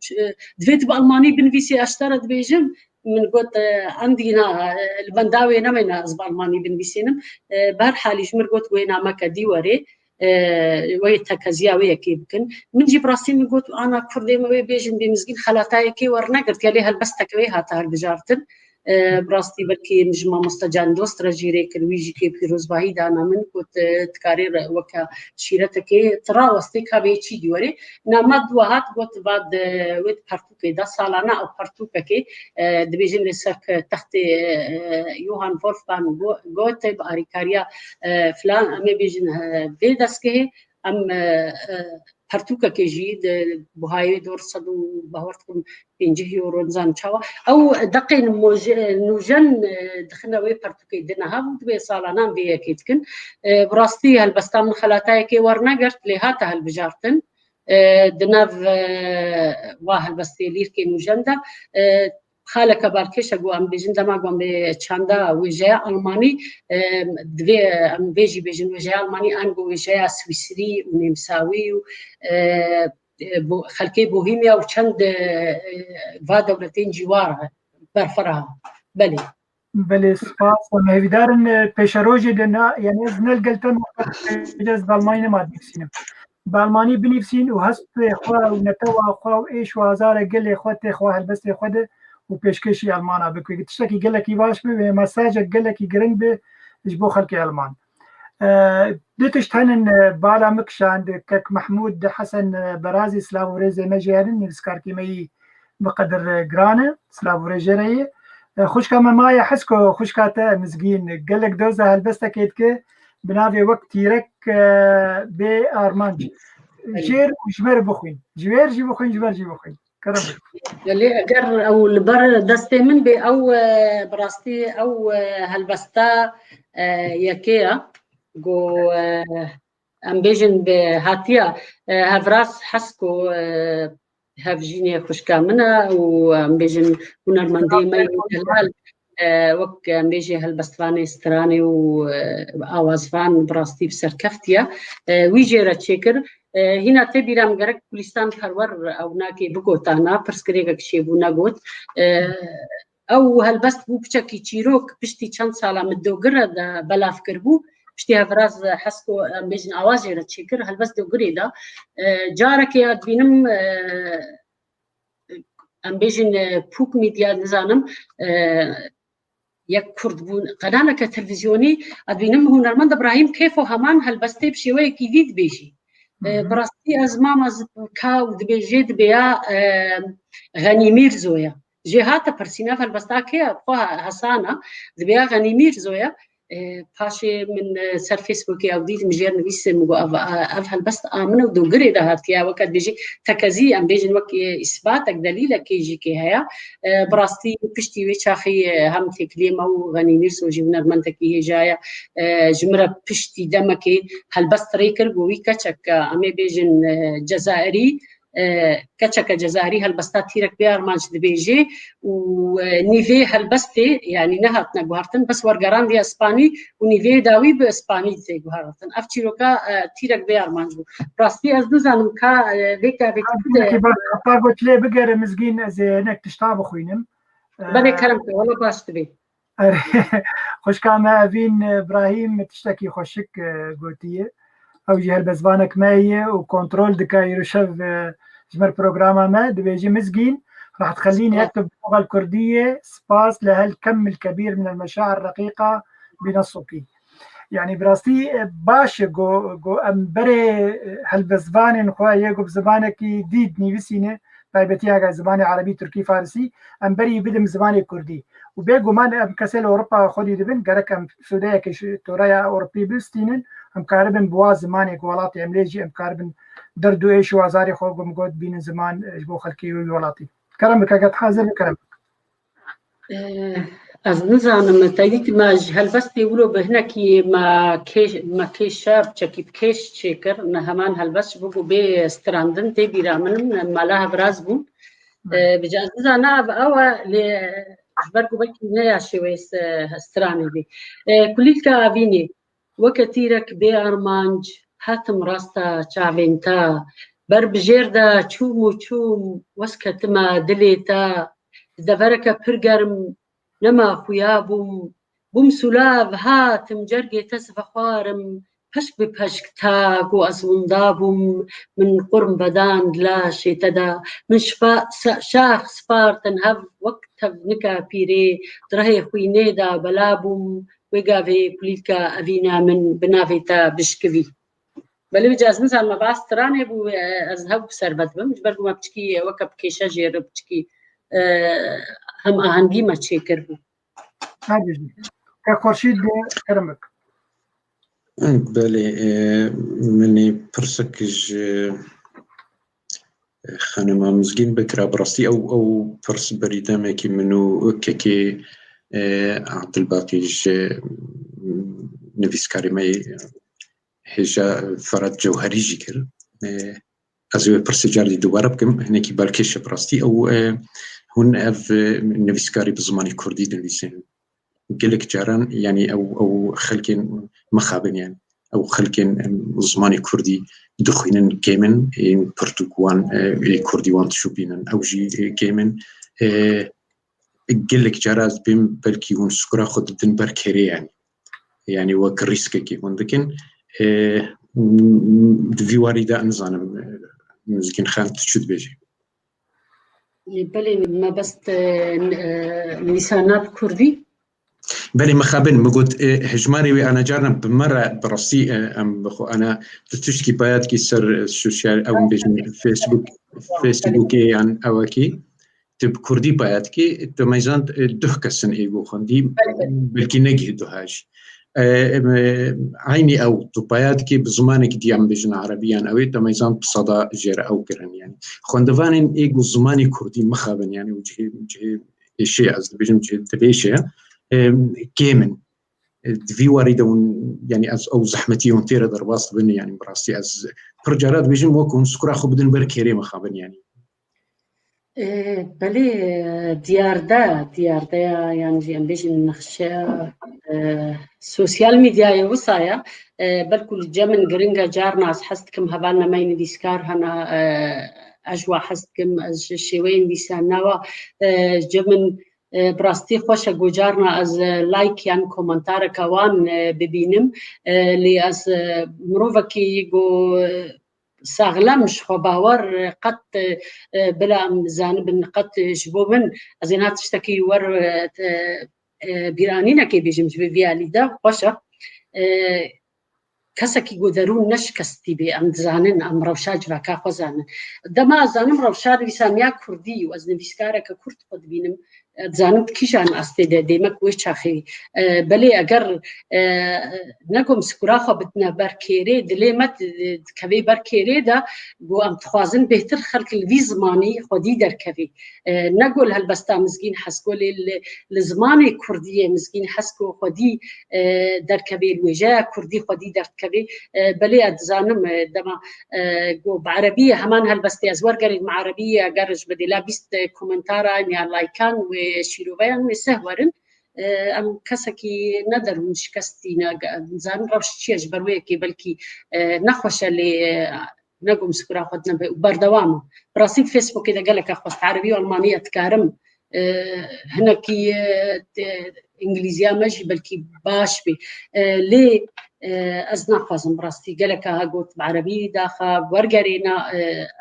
دبيت بالماني بنفيسي اشترى دبيجم من قلت عندنا البنداوي نمينا از بالماني بنفيسينم بهر حالي جمر قلت وينا مكا ديوري ويتكزيا ويكيبكن من جيب راسي من قلت انا كردي ما بيجن بمزقين خلاتاي كي ورنقرت يلي هالبستك ويها تاع بجارتن براستي بركي نجمة مستجان دوست رجيري كرويجي كي بيروز باهيدا انا من كنت تكارير وكا شيرتك تراوستك هبيتشي ديوري نامد وهات قلت بعد ويت بارتوكي دا سالانا او بارتوكي دبيجن لسك تحت يوهان فولفغانغ غوتي باريكاريا فلان امي بيجن فيداسكي ام پرتوکا که جید بهای دور صدو باورتكم 5 یورو نزان چاوا او دقین نوجن دخلنا وی پرتوکی دنها بود به سالانان به کیتکن براستی هالبستا من خلاتای که ورنگرت لهاته هالبجارتن دناف وهالبستی لیر که نوجن ده خالك باركيش أقو أم بيجن دما أقو أم بچاندا وجاء ألماني دوي أم بيجي بيجن وجاء ألماني أنقو وجاء سويسري ونمساوي خلقي بوهيميا وچند فا دولتين جوارها برفرها بلي بله سپاس و مهویدارن پیشروجی دنا یعنی از نلگلتن جز بالمانی ما بنفسینم بالمانی بنفسین و هست خواه و نتوه خواه و ایش و هزار گل خود خواه هلبست خود و پیشکشی آلمانا بکوی تشتکی گلکی باش به مساج گلکی گرنگ به اجبو خلقی آلمان دتش تنن بالا مكشاند كك محمود حسن برازي سلاوريزي مجيرن نسكاركي مي بقدر جرانا سلاوريجري خوش كما ما يحسكو خوش كاتا مزقين قال لك دوزة هالبستا كيتك بنافي وقت يرك بأرمانج جير وجمر بخوين جوير جي بخوين جمر جي بخوين كرم اللي اقر او البر دستي من بي او براستي او هالبستا يكيا جو امبيجن بهاتيا هافراس حسكو هافجيني خوش كامنا وامبيجن ونرماندي مي هلال وك امبيجي هالبستفاني ستراني وآوازفان براستي بسركفتيا ويجي راتشيكر هنا تبيرام غرق كولستان خرور او ناكي بوكوتانا برسكريغا كشيبونا غوت او هالبست بو بچكي چيروك پشتي چند سالا مدوغره دا بلاف کربو پشتي هفراز حسكو امبيجن آوازي راتشيكر هالبست دوغري دا جارك ياد بينم امبيجن بوك ميديا نزانم يك كرد بون قناه تلفزيوني ادبينم هنرمند ابراهيم كيفو همان هالبستي بشوي كيفيد بيجي براستي از ماما كاو دبيجيد بيا غنيمير زويا جهات برسينا فالبستا كي حسانا دبيا غنيمير زويا باشي من سر فيسبوك او ديت مجير نبيس مغو اف هالبست امنه دوغري ده هاتيا وقت بيجي تكزي ام بيجن وك اثباتك دليل كيجي كي هيا براستي بشتي ويشاخي هم تكليمه وغنيمير سوجي ونرمنتكي هي جايه جمره بشتي دمكي هالبست ريكر قوي كچك امي بيجن جزائري كتشك جزائري هالبستات تيرك بيار مانش دبيجي ونيفي هالبستي يعني نهات نغوارتن بس ورغران دي اسباني ونيفي داوي باسباني زي غوارتن افتيروكا تيرك بيار مانش براستي از دوزانم كا بيكا بيكا قلت لي بقر مزقين زي هناك تشتاب خوينم بني كلامك والله باش تبي خوش كما فين ابراهيم تشتكي خوشك قلتيه او جهل بزبانك مايه وكنترول دكايرو شف جمر بروجراما ما دبيجي مزقين راح تخليني اكتب باللغه الكرديه سباس لهالكم الكبير من المشاعر الرقيقه بنصوكي يعني براستي باش جو امبري هالبزباني نخوايه جو بزبانك ديد نيفسينه طيبتي زباني عربي تركي فارسي امبري بدم زباني كردي وبيجو مان كسل اوروبا خدي دبن قالك ام سودايا كش تورايا اوروبي بستينن ام كاربن بواز زماني ولاتي امليجي ام كاربن دردو ايش وازاري خوغم قد بين زمان جبو خلكي ولاتي كلامك قد حاضر كلامك از نزانم تايدي ما هل بس بيقولوا بهناكي ما كيش شاب تشكي بكيش تشيكر نهمان هل بس بقوا بي ستراندن تي بيرامن مالها برازبون بجاز أنا أو برضو بلكي نيا شويس استراني بي كليك أبيني وكثيرك بأرمانج هاتم راستا شعبينتا بربجيردا تشوم وسكتما دليتا دبرك برجرم نما خويابم بوم سلاف هاتم جرجي تسف خوارم پشک به پشک تاگ و از وندابم من قرم بدان لا شیتدا من شاخ سپارتن هف وقت نکا پیری درهی خوینه دا بلابم وگاوی کلیکا اوینا من بناویتا بشکوی بله بجاز مثلا ما باسترانه بو از هف سربت بم برگو ما بچکی وکب کشا جیر بچکی هم آهنگی ما چیکر بو عاجزني كخورشيد كرمك بله منی پرسکج خانم مزگین بکرا براستی او پرس بریدم که منو که عبدالباقیج نویسکاری می هجا فراد جوهری جی کرد از او پرس جاردی دوباره بکم هنه که بلکش براستی او هون اف نویسکاری بزمانی کردی دنویسین قلك جاران يعني او خلكين مخابن يعني او خلكين زماني كردي دخينن جيمن ان برتغوان كردي وان تشوبينن او جي جيمن قلك جاراز بهم بلكي ون سكرا خد دن بركري يعني وكريسك كي ولكن في وارده انزانم مزكين خان تشد بيجي بلي ما بس لسانات كردي بلي مخابن مقود هجماري وأنا جارنا بمرة براسي أم بخو أنا تشتكي بايات كي سر السوشيال أو بيجن فيسبوك يعني أوكي تب كردي بايات كي تميزان دهكسن إيجو خندي بلكي نجه دهاش عيني أو تبايات كي بزمانك دي عم بيجن عربيا أو تميزان بصدا جير أو كرن يعني خندوانين إيجو زماني كردي مخابن يعني وجه شيء از بيجن وجه تبيشة كيمن في واردون يعني از او زحمتي ونتير درباص بني يعني براسي از برجارات بيجن وكون سكرا خو بدن بركيري مخابن يعني بلي ديار دا يعني جيم بيجن نخشى سوشيال ميديا يوصايا بالكل جمن جرينجا جارنا حستكم هبالنا ماين ديسكار هنا اجوا حستكم الشوين ديسانوا جمن براستي خوش گوجارنا از لایک یان کومنتار کوان ببینم لی از مروفکی گو ساغلمش خو باور قط بلا زانب قط جبوبن از اینها تشتکی ور بیرانینا کی بیجم بیالی دا خوشه كسكي قدرون نشكستي بأم زانن أم روشاج وكا خوزانن دما زانم روشاد بيساميا كردي وأزن بيسكارا ككرد قد بينم زانم كيشان أستيدا ديمك ويشاخي بلي أجر نقوم سكراخا بتنا بركيري دليمت كبي بركيري دا بو أم تخوازن بهتر خلق الفيزماني خدي دركبي نقول هالبستا مزجين حسكو لزماني كردية مزجين حسكو خدي دركبي الوجاه كردي خدي دركبي بلي أتزانم دما جو بعربية همان هالبستي أزور قريب مع عربية قرج بدي لابست كومنتارا يعني لايكان وشيروبيان وسهورن أم كسكي ندر مش كستينا زان روش شيء برويكي بلكي نخوش اللي نقوم سكرا خدنا بردوامه براسي فيسبوك إذا قالك أخوست عربية وألمانية تكارم هنا كي إنجليزية ماشي بلكي باش بي ليه أزنا خوازم براستي قالك هاقوت بعربي داخل ورقرينا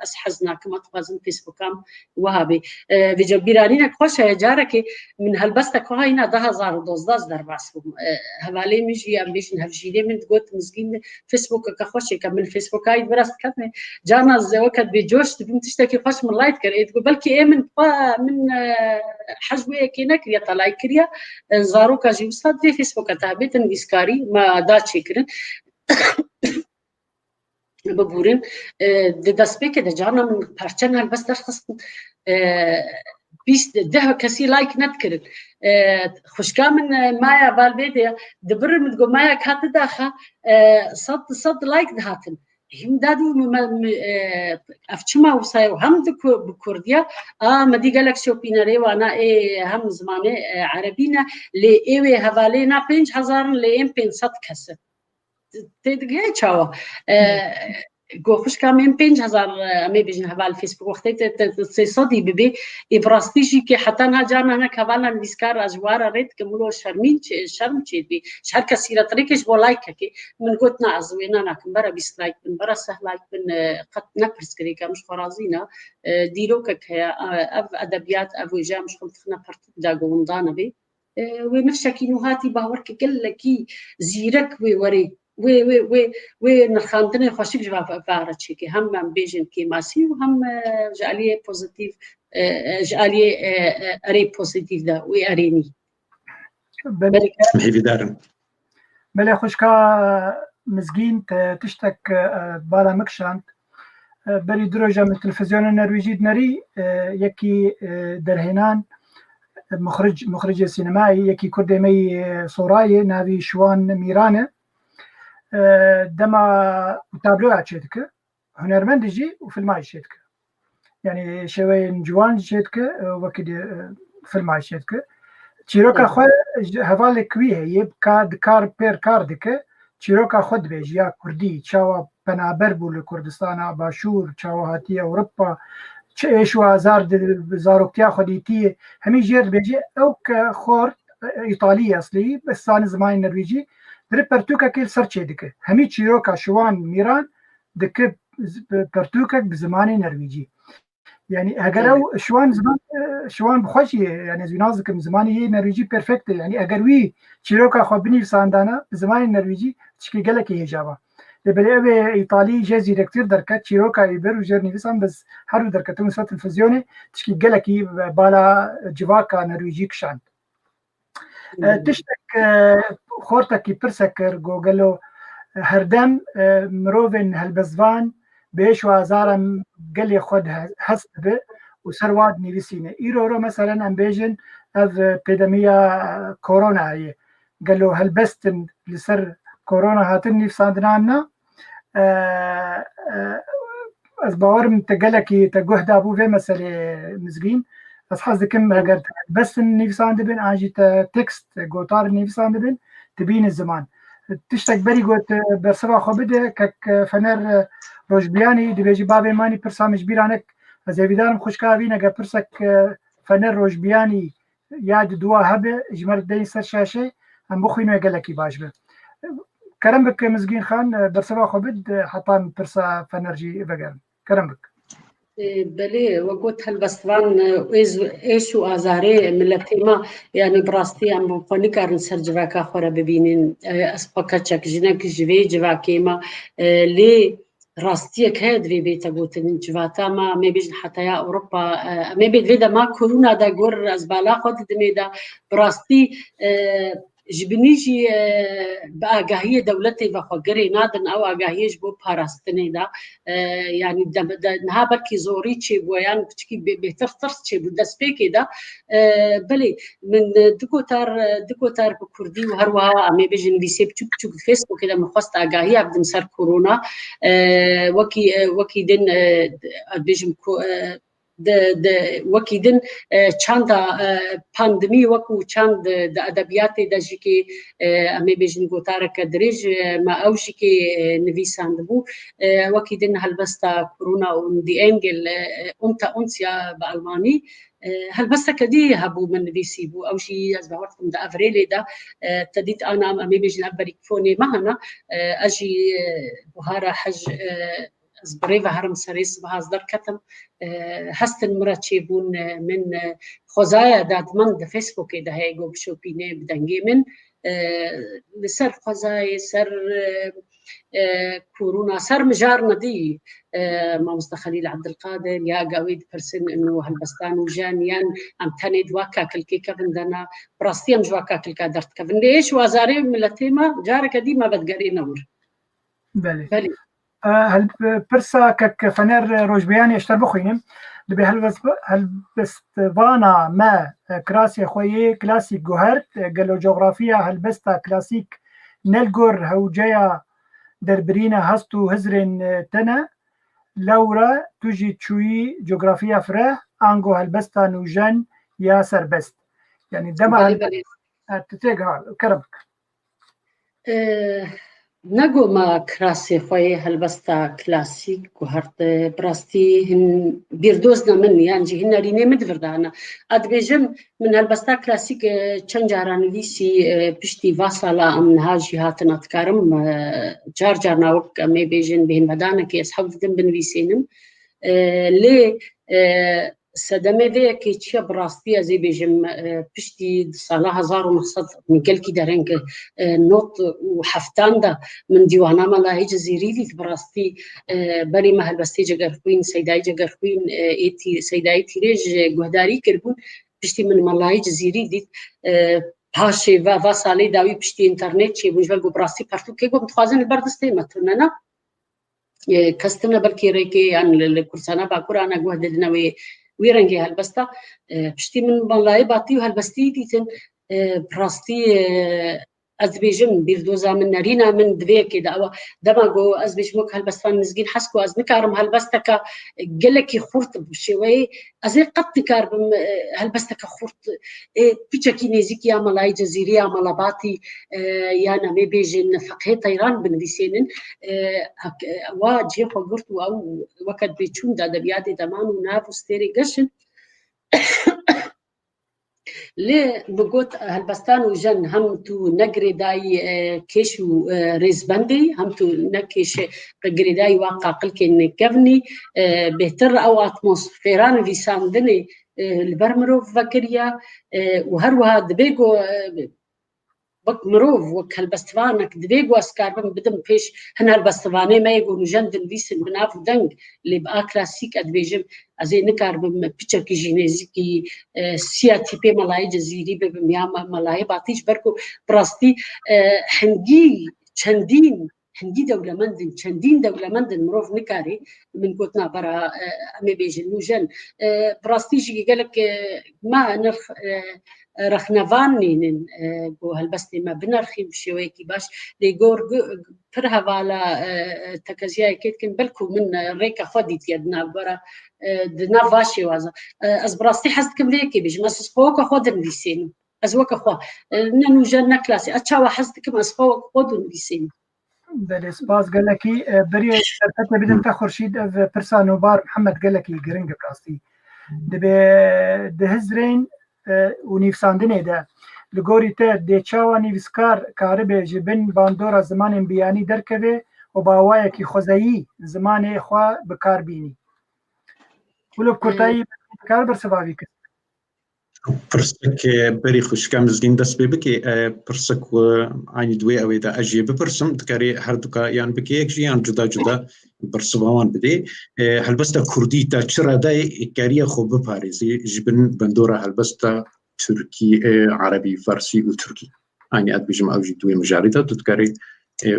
أسحزنا كما تخوازم فيسبوكام وهابي بيجو بيرانينا خوشة جارك من هالبستا كوهينا ده هزار ودوزداز در باسهم هوالي مجي أم بيشن هفجيلي من تقوت مزقين فيسبوك كخوشة كمل فيسبوك هاي براست كتني جانا الزوكت بيجوش تبين تشتكي خوش من لايت كري تقول بلكي إيه من حجوية كينا كريا طلاي كريا زاروكا جيوسات في فيسبوك تابيتن بيسكاري ما داتشي كرن ببورين دسبيك ده جانا من بارشان هالبس درخص بيس ده كسي لايك نتكرن خوشكا من مايا بالبيديا دبر من تقول مايا كات داخل صد لايك دهاتن هم دادو أفتشما وصايو هم بكردية مدي جالكسي وبيناري وأنا هم زمانه عربينا لإيه هذالينا 5000 لين 500 كسر تدقي تشاو گوخش کامین 5000 امی بیشتر حوال فیسبوک وقتی تصدی ببی ابراستیشی که حتی نجارنا نکوالا نویسکار اجوار رد که مولو شرم چید بی شهر کسی را طریقش با لایک که من قلت نعزوینا نکن برا 20 لایک بن برا 10 لایک بن قد نپرس کری که مش فرازینا دیرو که اف ادبیات اف وجا مش خلت خنا پرت داغون دانا بی ونفسك نهاتي باورك كلكي زيرك ووري و نخاندنه خوشی جواب وارد چی که هم بیشتر کی ماسی و هم جالیه پوزیتیو جالیه اری پوزیتیو دا و ارینی. سمحي لي دارن. بله خوشکا مزگین تشتک بالا مکشاند بری دروجه من تلفزیون نرویجی نری یکی درهنان مخرج سینمایی یکی کردمی سورایی ناوی شوان میرانه دما تابلو عشتك هنرمند جي وفيلم عشتك يعني شوي جوان عشتك وكد فيلم عشتك تشيروكا خو هفالك كويه يبقى دكار بير كاردك تشيروكا خود بيجيا كردي تشاوا بنابر بول كردستان باشور تشاوا هاتي اوروبا ايش وازار زاروكتيا خديتي همي جير بيجي او خور ايطالي اصلي بس انا زمان نرويجي در پرتوکا کل سرچه دکه همی چیروکا شوان میران دکه پرتوکا بزمانی نرویجی یعنی اگر او شوان بخوشی یعنی زیناز که زمانی نرویجی پرفکت یعنی اگر وی چیروکا خو بنی ساندانا بزمانی نرویجی چکی گلکی هجابا لبلی او ایطالی جزی دکتر درکت چیروکا ایبر و جرنی بسان بس هر درکتون سو تلفزیونه چکی گلکی بالا جواکا نرویجی کشاند تشتك خورتك برسكر جوجلو هردم مروفن هالبزفان بيش وازارم قال خود حسب وسرواد نيفسينه ايرو مثلا ام بيجن اف بيدميا كورونا هي قالوا هالبستن لسر كورونا هاتني في صادنانا از باور من تقلكي تجهد ابو في مساله مزقين بس حظ كم اگر بس نيفسان دبن اجي تكست جوتار نيفسان دبن تبين الزمان تشتك بري قلت برسبا خبده كك فنر روجبياني دبيجي بابي ماني برسامج بيرانك زي بدارم خوشكاوين اگر برسك فنر روجبياني ياد دوا هبه اجمر دين سر شاشه هم بخوينو يقلكي باش به كرم بك مزقين خان برسبا خبد حطان برسا فنرجي بقرم كرم بك بله وقلت هالبستوان ايشو ازاري ملتيما يعني براستي ام بوني كارن سرجواكا خورا ببينين اسباكاتشك جنك جوي جواكيما لي راستي كاد في بيتا قوتن جواتا ما بيجن حتى يا اوروبا ما بيد ما كورونا دا غور ازبالا خد دميدا براستي جبنيجي بآگاهی دولتی و خواگری نادن او آگاهیش بو پاراستنی دا يعني نها بركي زوري چه بویان بچکی بهتر ترس چه بو دست پیکی دا بله من دکوتار بکردی و هروها امی بیجن ویسی بچوک فیسبوک دا مخواست آگاهی عبدم سر کورونا وکی دن بیجم وکی دن چند پاندمی وکو چند د ادبیات دجی که امی بیشتر گوتاره کدریج ما اوشی که نویسنده بو وکی دن هلبستا کرونا اون دی انگل اونسیا با آلمانی هلبستا کدی هبو من نویسی بو اوشی از باورتم دا افریلی دا تدیت انا امی بیشتر ابریک فونی مهنا اجی بهارا حج از بريفا هرم سريس بهازدر كتم هستن مراتشي بون من خوزايا دادمان دا فيسبوك دا هيغو بشوبيني بدنجي من لسر خوزايا سر كورونا سر مجارنا دي ما مستخليل عبد القادر يا قاويد برسن انه هالبستان وجانيان ام تاني دواكا كلكي كفن دانا براستيام جواكا كلكا درت كفن ليش وازاري ملتيما جارك دي ما بدقري نور بله هل برسا كك فنر روجبياني اشتر بخوينم دبي هلبستوانا ما كراسي خويه كلاسيك جوهرت قالوا جغرافيا هلبستا كلاسيك نلقر هوجيا دربرينا هستو هزرين تنا لورا توجي تشوي جغرافيا فراه انغو هلبستا نوجن يا سربست يعني دما تتيجها كرمك نگو ما کراسي خوي هلبستا كلاسيك وهرت براستي هن بيردوزنا من يعني هن ريني مدفردانا ادبيجم من هلبستا كلاسيك چند جاران ليسي بشتي فاسالا من هاجي هاتنا تكارم جار ناوك مي بيجن بين بدانا كي اصحاب دم بنويسينم لي سدمه ده که چه براستی از بیجم پشتی سال 1900 میگل کی درنگ نوت و هفتان ده من دیوانه ملاهی جزیری دید براستی بری محل بستی جگر خوین سیدای جگر خوین ایتی سیدای تیرج گهداری کربون پشتی من ملاهی جزیری دید پاشه و سالی داوی پشتی اینترنت چه بوجبل گو براستی پرتو که گو متخوازن البردستی متونه نه کستنا بلکی ریکی ان لکرسانا باکورانا گهدلنوی ويرنجي هالبستا بشتي من ملاي باتي وهالبستي ديتن براستي ازبيجم بيردوزا من نارينا من دبيكي دعوة دماغو ازبيجموك هالبستان نزقين حسكو ازنكارم هالبستكا قلكي خورت بشوي ازي قد تكارم هالبستكا خورت بيتشاكي نيزيك يا ملاي جزيرية ملاباتي يا نامي بيجن فقهي طيران بنفيسينن واجي قلت او وقت بيتشون دا دبيادي دمان ونافو ستيري قشن ليه بقول هالبستان وجن هم تو نجري داي كيشو ريزبندي هم تو نكيش نجري داي واقع قلكن كفني بهتر أو أتموسفيران في ساندني البرمرو فكريا وهروها دبيجو بق مروف وكالبستفانك دبيجو أسكاربن بدم فيش هنا البستفاني ما يقولوا جندن فيسن بنافو دنج اللي بقى كلاسيك أدبيجم أزي نكاربن بيتشر كي جينيزيكي سياتي بي ملاي جزيري بمياما ملاي باتيش بركو براستي حنجي چندين هندي دولة مندن چندين دولة مندن مروف نكاري من قوتنا برا أمي بيجن نوجن براستي جي قالك ما نرخ رخنوانين جو هالبستي ما بنرخي بشويكي باش ليجور فرها على تكازيا كيت كن بالكو من ريكا خديت يدنا برا دنا فاشي وازا از براستي حزتكم ليكي بيج ما سسقوك خودن ليسين ازوك خو ننو جنا كلاسي اتشاوا حزتكم اسقوك خودن ليسين بله سپاس گلکی بری سرپت بدن تا خورشید پرسانو بار محمد گلکی گرنگ براستی ده هزرین و نیفساندنه ده لگوری تا ده چاوا نیفسکار کاربه جبن باندورا زمان بیانی درکوه و باوایه کی خوزایی زمان خواه بکار بینی ولو بکرتایی کار برسواوی کن پرسک بری خوشکم زگین دست ببکی پرسک و عینی دوی اوی دا اجیه بپرسم دکاری هر دوکا یان بکی یک جیان جدا جدا برسوان بده هلبستا کردی تا چرا دای کاری خوب بپارزی جبن بندورا هلبستا ترکی عربی فارسی و ترکی عینی اد بجم اوجی دوی مجاریده دکاری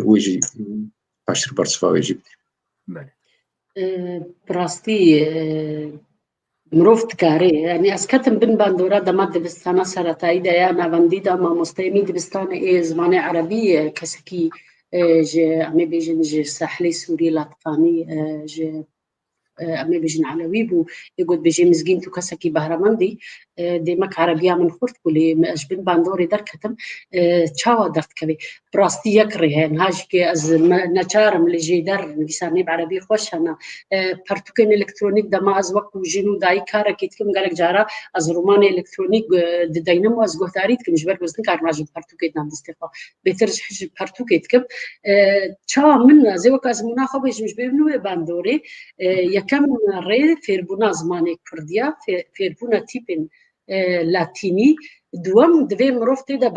ویجی باشر برسوا ویجی بله براستي مروف تكاري يعني اسكتم بن باندورا دمات دبستانا سرطاي دايا نافندي دا ما مستيمي دبستانا زماني عربي كسكي جي امي بيجن جي ساحلي سوري لاطفاني جي امي بيجن علوي بو يقول بيجي مزجين تو كسكي بهرمندي ديمك عربيه من خرط كلي اجبن باندوري دركتم تشاوا درت كبي براستي يكري هن هاجكي از نچارم لجي در لساني بعربي خوش انا برتوكن الكترونيك دما از وقت وجينو داي كارا كيتكم قالك جارا از روماني الكترونيك داينمو از غوتاريت كم جبر بس نكار راجل برتوكيت نام دستيقا بيترج حج برتوكيت كم تشا من زي وقت از مناخب مش بيبنو باندوري يكم ري فيربونا زماني كرديا فيربونا تيبن لاتيني دوام دوی مروفتی دا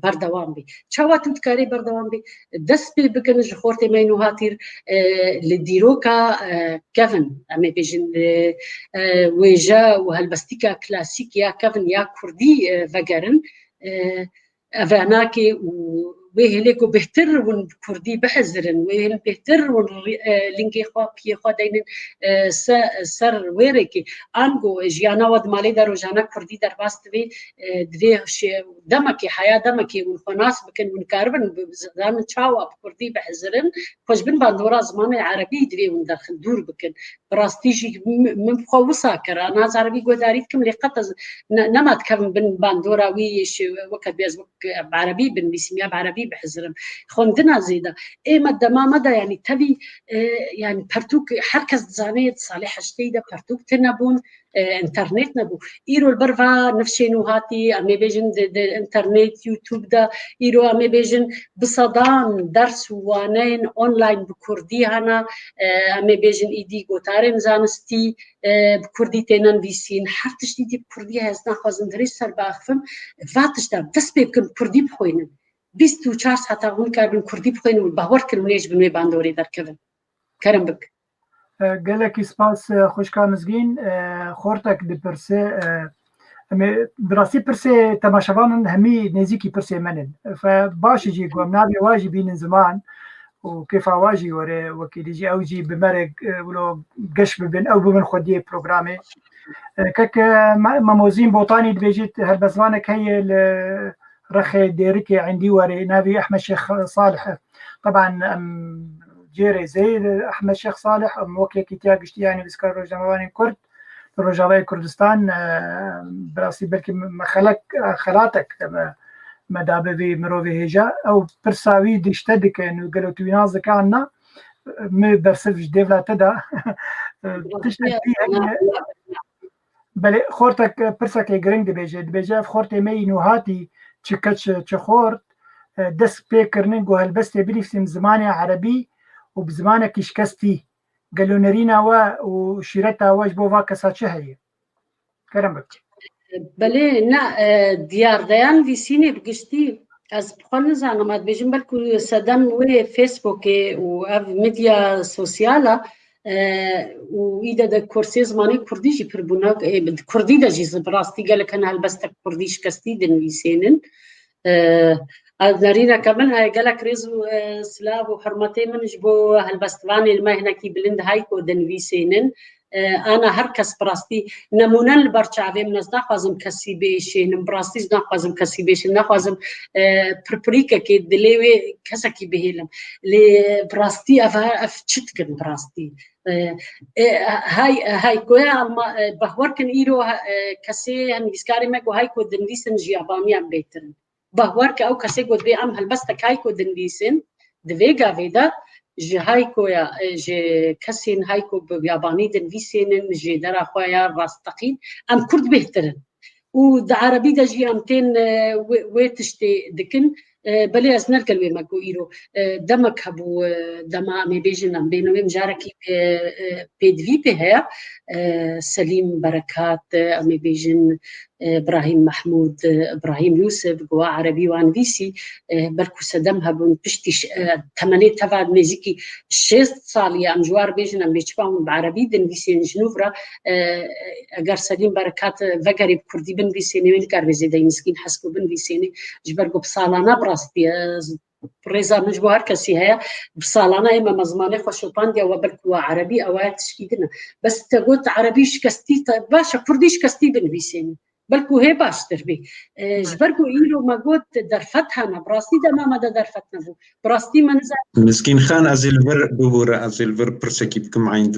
بردوام بی چاوا تودکاری بردوام بی دست بی بکنج خورتی مینو هاتیر لدیروکا کفن امی بیجن ویجا و هلبستیکا کلاسیک یا کفن یا کردی وگرن افاناکی و وهلكو بهتر ون كردي بحزرن وهل بهتر ون لينكي خاكي خدين سر ويركي انغو جيانا ود مالي درو جانا كردي در باستوي دوي دمكي حياه دمكي ونخناس بكن ونكاربن زمان تشاوا كردي بحزرن خوش بن باندورا زمان عربي دوي ون داخل دور بكن براستيجي من خوسا كر انا عربي قداريتكم لقطز نمت كم بن باندورا ويش وقت بيز بعربي بن بسميها بعربي بحزرم خوندنا زيدا ايما دما مدى يعني تبي يعني برتوك حركز زانيت صالح شتيدا برتوك تنبون انترنت نبو ايرو البرفا نفشينو هاتي امي بيجن انترنت يوتيوب دا ايرو امي بيجن بصدان درس وانين اونلاين بكردي هنا امي بيجن ايدي قوتارن زانستي بكردي تنن بيسين حرتش دي بكردي هزنا خوازن دريس سر باخفم فاتش دا دس بيبكن كردي بخوينن 24 ساعت هون كاربن كردي بخوينن والباور كلمنيش بنوي باندوري دركبن كرم بك گلکی سپاس خوشکا مزگین خورتک دپرسه براستی پرسه تماشاوانن همی نزیکی پرسه منن فباشی جی گوام نابی واجی بینن زمان وكيف واجي وري وكيل يجي اوجي بمرق ولو قش ببن او بمن خدي بروجرامي كك مموزين بوطاني بيجيت هالبزوانك هي رخي ديركي عندي وري نبي احمد شيخ صالح طبعا جيري زي احمد شيخ صالح موكل كتياق اشتياني بسكر روجاواني كرد روجاوي كردستان براسي بلكي خلاتك مدابي مروي هجا او برساوي دشتدك انه قالوا تويناز كاننا مي برسفج ديفلا تدا تشتدي بل خورتك برسك جرينج بيجا خورتي مي نوهاتي تشكتش تشخورت دس بيكرنين جو هالبس بليفسم زماني عربي وبزمانه كشكستي قالوا نرينا وشيرتها واش بوفا كساتش هي كرمك بله نا ديار ديان فيسيني بقشتي از بخون زانمات بيجن بالكو سدم و فيسبوك و ميديا سوسيالا وإذا دا كورسي زماني كردي جي بربونا كردي دا جي زبراستي قالك أنا هلبستك كردي شكستي دن فيسينن نارينا كمان هاي قالك ريزو سلاف وحرمتي من جبو هالبستواني المهنة كي بلند هايكو دن فيسينن أنا هركس براستي نمونا البرشاوي من ناخذم كسي بيشين براستي ناخذم كسي بيشين ناخذم بربريكا كي دليوي كسكي بهيلم لي براستي افتشتكن براستي هاي كويا بهوركن ايرو كسي هم يسكاري ماكو هاي كو دنفيسن جيابامي ام بيترن بهورك او كسي قد بي ام هلبستك هاي كو دنفيسن دفيغا فيدا جي هايكو يا جي كسين هايكو بياباني دن فيسينن جي درا خويا راستقين ام كرد بهترن ود عربي دا جي امتين ويتشتي دكن بلي ازنر كلوي ماكو ايرو دمك هبو دما مي بيجن بينو مجاركي بيدفي بها سليم بركات امي بيجن ابراهيم محمود ابراهيم يوسف جوا عربي وان فيسي بركو سدمها بون بشتي ثمانية تبع نزيكي 6 صار يا ام جوار بيجن ام بيشباون بعربي دن فيسي جنوفرا اگر سليم بركات فقري بكردي بن فيسي وين كار زيد مسكين حسكو بن فيسي جبركو بصالانه براستي بريزا مجبو هركسي هي بصالانه اما مزمانه خوشوبانديا وبركو عربي اوات شكيدنا بس تقول عربي شكستي باشا كردي شكستي بن فيسي بلكو هي باش تربي جبركو ايرو ما قلت درفتها انا براستي دا ما درفتنا بو براستي منزل مسكين خان ازيلفر بورا ازيلفر برسكي بكم عند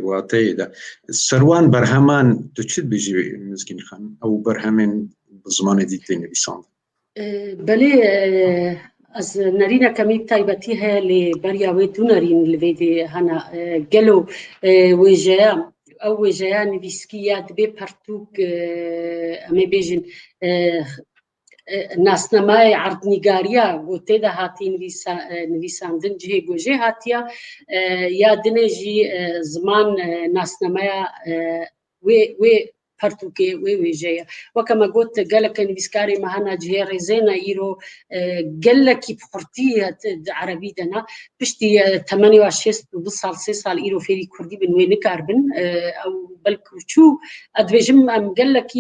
واتيدا سروان برهمان تشد بيجي مسكين خان او برهمن بزمان دي تلفزيون بلي از نرينا كميت تايبتيها لبريا ويتونارين لفيدي هنا قالوا وجاء او جيان بيسكيات ببرتوك امي بيجن ناس نماي عرض نيغاريا قوتي دا هاتي نويساندن جهي قوجي هاتيا يا دنجي زمان ناس نمايا وي برتوكي وي جاية وكما قلت قالك نبيسكاري معنا جهي ريزينا إيرو قالك بخورتي عربي دنا بشتي 28 بصال 6 سال إيرو فيري كردي بن وين كاربن أو بلكو شو أدوجم أم قالك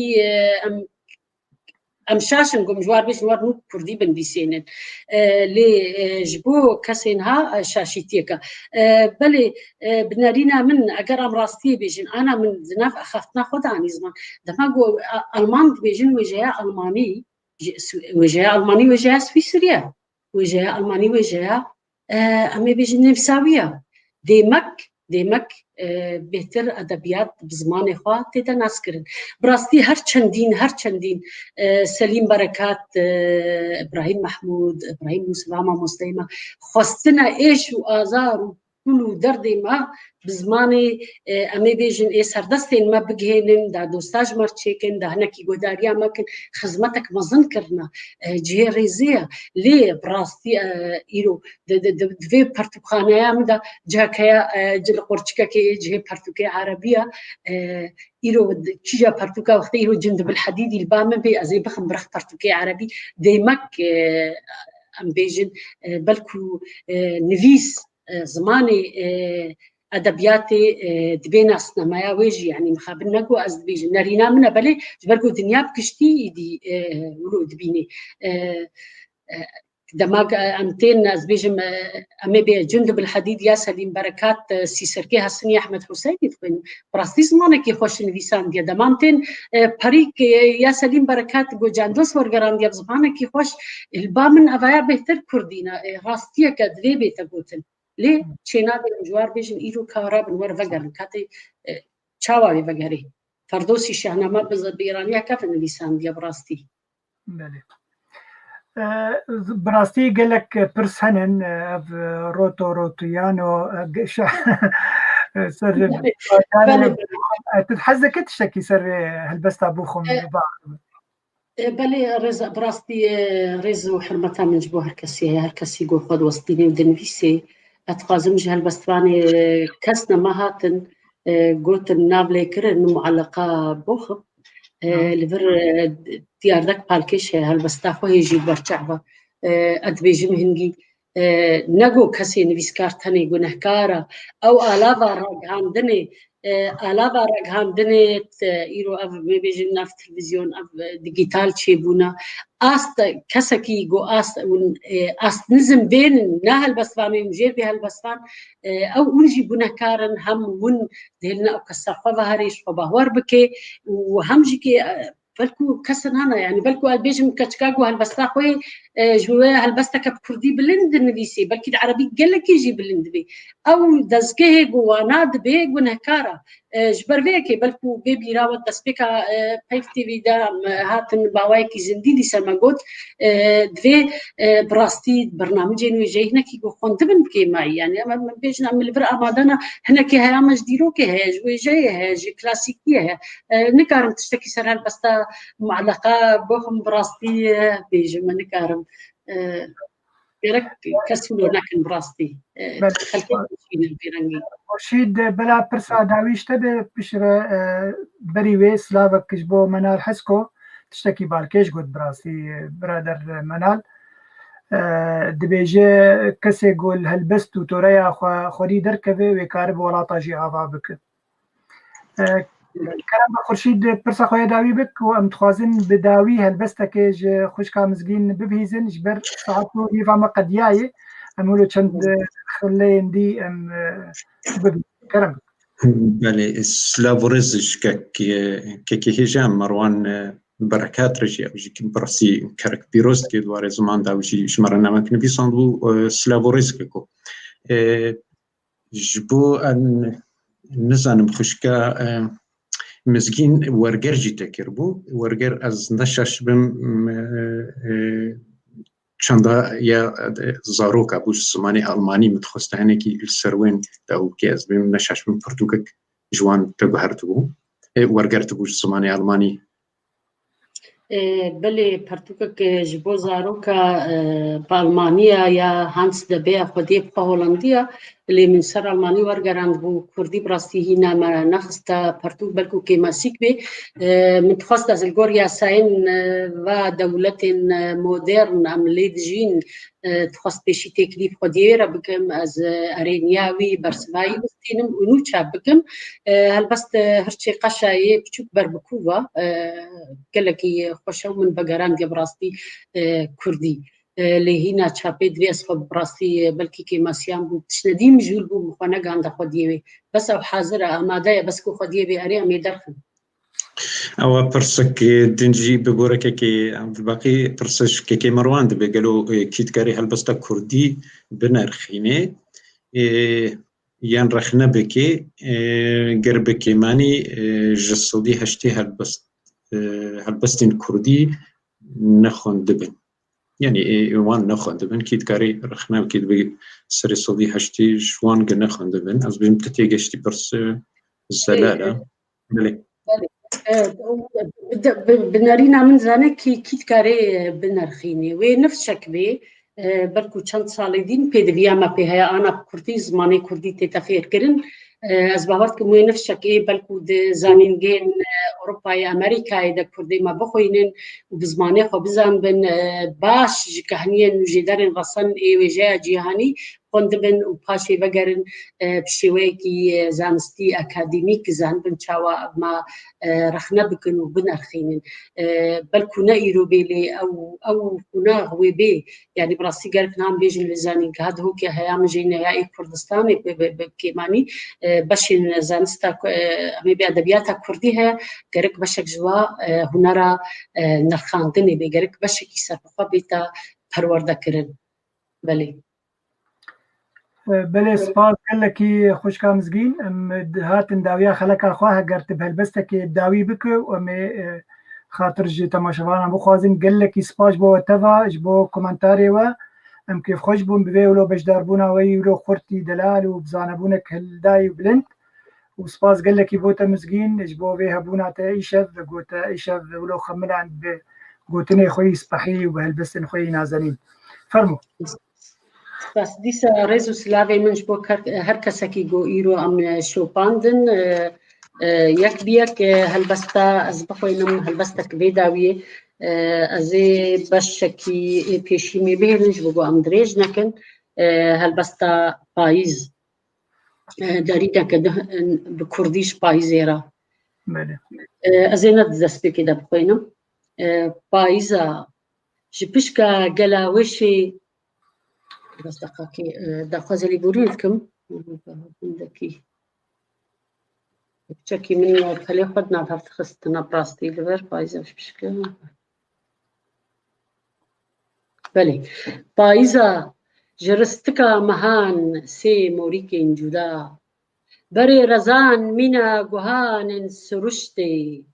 امشاشن قوم جوار بيش نور نو كردي بنبيسينن لي جبو كسينها شاشيتيكا بلي بنارينا من اگر ام راستي بيجن انا من زناف اخفتنا خد عن زمان دما جو المان بيجن وجهه الماني وجهه الماني وجهه سويسريا وجهه الماني وجهه امي بيجن نمساويه ديمك بهتر ادبيات بزمان خوا تيدا ناس كرن براستي هر چندين سليم بركات ابراهيم محمود ابراهيم مسلمه مسلمه خستنا ايش وازار كل درد ما بزماني امي بيجن اي سردستين ما بگهنن دا دوستاج مرچيكن دا هنكي گوداريا ماكن خدمتك مزن كرنا جهه ريزيه لي براستي ايرو دفي برتقانيا مدا جاكيا جل قرچكا كي جهه برتقي عربيه ايرو تشجا برتقا وقت ايرو جند بالحديد البام بي ازي بخم برخ برتقي عربي ديمك ام بيجن بلكو نفيس زماني ادبياتي دبينا سنمايا ويجي يعني مخابن نقو از بيجي نارينا منا بلي جبركو دنيا بكشتي دي ولو دبيني دماغ امتين از بيجم امي بي جند بالحديد يا سليم بركات سيسركي حسني احمد حسين تكون براستي زمانه كي خوش نويسان دي دمانتين بريك يا سليم بركات جو جاندوس ورغران دي زمانه كي خوش البامن افايا بهتر كردينا راستيه كدري بيتغوتن لي چينا دي جوار بيجن ايرو كارا بنور وغرن كاتي چاوي وغري فردوسي شاهنامه بيرانيا كاف نويسان دي براستي بله براستي قالك برسنن روتويانو سر تتحزك تشتكي سر هلبست ابوخم بلي رز براستي رز وحرمتها من جبو هركسي جو خد وسطيني ودنفيسي اتقازم جهل بستواني كسنا ما هاتن قلت النابلي كرن معلقه بوخم لبر دياردك بالكش هالبستافو هيجي برچعبه ادبيجم هنجي نگو کسی نویسکارتنی گنهکارا او آلاوا رگهاندنی ایرو اف میبیجن نف تلویزیون اف دیجیتال چی بونا است کسکی گو است نزم بین نه هالبستوانی مجير به هالبستوان او اونجي گنهکارن هم ون دهلنا او كسرقه وهريش وبهور بكي وهمجي كي بلكو كسن هنا يعني بلكو البيجم كتشكاغو هالبستاخوي جواه هالبستك بكردي بلند النبيسي بلكي العربي قال لك يجي بلند بي او دزكيه جواناد بي جنهكارا جبر فيكي بلكو بيبي راوت دسبيكا بايف تي في دا هاتن باوايكي زنديلي سماغوت دفي براستي برنامجين وجهنا كي جو خوندبن بكي معي يعني اما بيجنا من البرا مادانا هنا كي هيا مجديرو كي هيا جوي جاي هيا جي كلاسيكيه هيا نكارم تشتكي سر هالبستا معلقه بوخم براستي بيجي ما نكارم يرك كسولو لكن براستي رشيد بلا برسا داويش تبي بشر بريوي سلافك كجبو منال حسكو تشتكي بالكيش قد براستي برادر منال دبيجي كسي يقول هلبست وتوريا خوري دركبه ويكارب ولا طاجي عفا بك كلام خورشيد برسا خويا داوي بك وام تخوازن بداوي هلبستك خوش كامزجين ببهيزن جبر ساعتو يفهم قدياي امولو چند خلين دي ام ببي كلام بله سلاوريزش كي هجام مروان بركات رجي او جي برسي كرك بيروست كي دوار زمان داوجي شمرنا ما كن بيساندو سلاوريزكو جبو ان نزانم خوشكا مزگین ورگر جی تکر بو ورگر از نشش بم چندا یا زاروکا بوش زمانی آلمانی متخصص هنی کی السروین داو کی از بم نشش بم پرتوک جوان تبهرت بو ورگر تبوش زمانی آلمانی بله پرتوک جبو زاروکا بالمانیا یا هانس دبی خودی په هولندیا اللي من سر ألماني ورگەراند بوو کوردی بڕاستی هی نامە نەخستە پەرتوو بەلکو کێماسیک بێ من تخواست از الگۆر یاساین و دەولەتên مۆدێرن ئەم لێ دژین تخواست پێشی تێکلی خۆدیێرە بکەم ئەز ئەرێنیاوی بەرسڤایی بستێنم و نو چاپ بکەم هەلبەست هەرچێ قەشایێ بچووک بەربکووە گەلێکی خۆشە و من بەگەرانگە بڕاستی کوردی لێ هینا چاپێ دوێ ئەس خۆ بڕاستی بەلکی کێماسیان بوو تشنەدیم ژوول بوو مخوا نەگاندە خۆدیێوێ بەس ئەو حازرە ئامادەیە بەسکو خۆدیێوێ ئەرێ ئەمێ دەرخن ئەوە پرسک دنجی بگۆرەکێکی باقی پرسشکێکی مەڕوان دەبێ گەلۆ کیتکاری هەلبەستە کوردی بنرخینێ یان رەخنە بکێ گەر بکێمانی ji سەدی هەشتێ هەلبەستین کوردی نەخۆندبن یعنی وان نەخۆندبن کیتکاری رەخنە بکێت بێ سەری سەدی هەشتی شوانگە نەخۆندبن ئەس بێم تێگەشتی پرس زەلالە بنەرینا من زانە کیتکارێ بنرخینێ وێ نفسەک بێ بەلکو چەند ساڵی دین پێدەویامە پێ هەیە ئانا کوردی زمانی کوردی تێتە فێرکردن ئەس باوەڕکم وێ نفسەکێ بەلکو زانینگێن ئەوروپای ئەمریکای دە کوردیمە بخۆینن و بزمانێ خۆ بزان بن باش کە هەنیە نوژێدەرن ڕەسەن ئێوێژەیە جیهانی خوندبن و پاشێ بەگەرن پشێوەیەکی زانستی ئەکادیمیک زان بن چاوە ئەما رەخنە بکن و بنرخینن بەلکو نە ئیرۆ بێ لێ ئەو قوناغ وێ بێ یعنی بڕاستی گەرکنان بێژن لە زانین کە هەد هۆکێ هەیە مژینەیە کوردستانی کێمانی بەشین زانستە ئەمێ بێ ئەدەبیاتە کوردی هەیە گەرک بەشێک ژوا هونەرە نرخاندنێ بێ گەرک بەشێکی سەربەخوا بێتە پەروەردەکردن بەلێ بله سپاس گەلێکی خوشکا مزگین هاتن داویە خەلەکا خوا هەگەرتە هەلبەستێکی داوی بکە و ئەمێ خاطر ji temaşevanan bixwazin gelekî spas bo we teva ji bo komentarê we em kêfxweş bûn bi vê wilo bejdarbûna we wilo xurtî delal û bizanebûnek hildayî û bilind û spas gelekî bo te mizgîn ji bo vê hebûna te îşev ve gote îşev wilo xemilan bi gotinê xwe yî spehî û bi helbestên xwe yî nazenîn fermû بس دیسا رێز و سلاوێ منش بۆ هەر کەسێکی گۆ ئیرۆ ئەم شۆپاندن یەک بیەک هەلبەستە ئەس بخۆینم هەلبەستێک بێ داویێ ئەزێ بەشێکی پێشیمێ بهێنش بگۆ ئەم درێژ نەکەن هەلبەستە پاییز دەری دەکە بە کوردیش پاییزێرە ئەزێ نە دەستپێکی دە بخۆینم پاییزە ji pişka gelaweşê بس دقيقة دقيقة اللي بوريلكم عندكي بتشكي من خلي خدنا بهفت خستنا براستي لبر بايزة مش مشكلة بلي بايزة جرستكا مهان سي موريكين جدا بري رزان منا جوهان سرشتي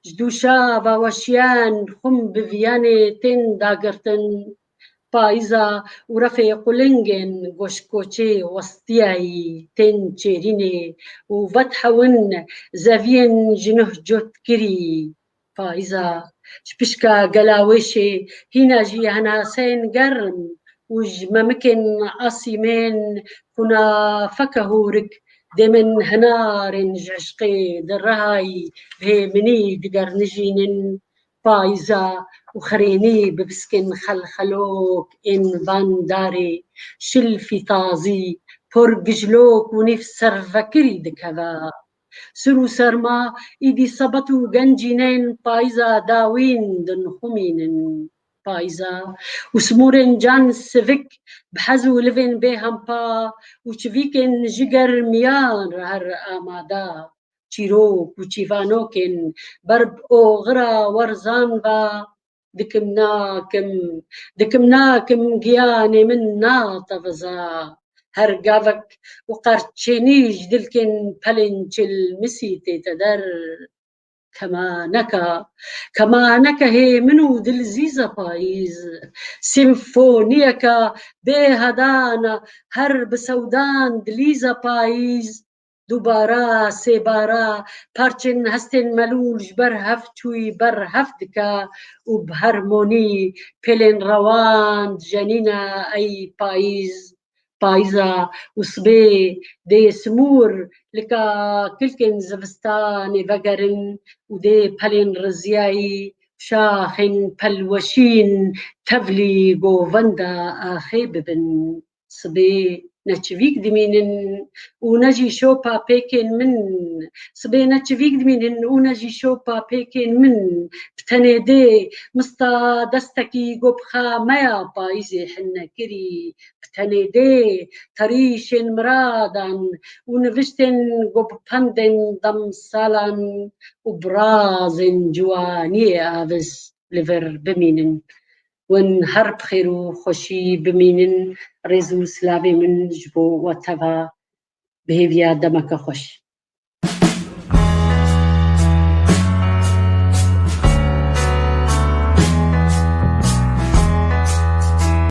جدوشا باوشيان خم بفياني تن داغرتن پایزا و رفع قلنگن گوشکوچه وستیایی تن چرینه و فتحون زوین جنه جوت کری پایزا شپشکا گلاوشه هینا جی هناسین گرم و جممکن عصیمین کنا فکهورک دمن هنارن جشقی درهای به منی دگر نجینن پایزا وخريني ببسكن خلخلوك إن بانداري شلفي طازي فرقجلوك ونفسر فكري دكذا سرو سرما إيدي صبتو جنجينين بايزا داوين دن خمين بايزا وسمورن جان سفك بحزو لفين بيهم با وشفيكن جگر ميار هر آمادا چیروک و چیوانوکن برب اوغرا ورزان با دكمناكم جياني من ناطفزا هرقافك وقرتشينيج دلكن بلنج المسيتي تدر كمانك هي منو دلزيزة بايز سيمفونيكا بهدانا هرب سودان دليزة بايز دوباره سێبارە پارچن هەستێن مەلوولش بەر هەفتووی بەر هەفتکە و بهەرمۆنی پێلێن ڕەوان ژەنینە ئەی پاییز بايزا وصبي دي سمور لكا كلكن زفستاني فقرن ودي بلين رزياي شاخن بلوشين تفلي غوفندا آخيببن صبي نتشفيك دمينن ونجي شوبا بيكين من صبي نتشفيك دمينن ونجي شوبا بيكين من بتنادي مستا دستكي قبخا مايا بايزي حنا كري بتنادي تريشن مرادن ونفشتن قبخندن دمسالن وبرازن جواني آفز لفر بمينن ون هرب خيرو خوشي بمينن ريزو سلابي من جبو واتفا بهيفيا دمك خوش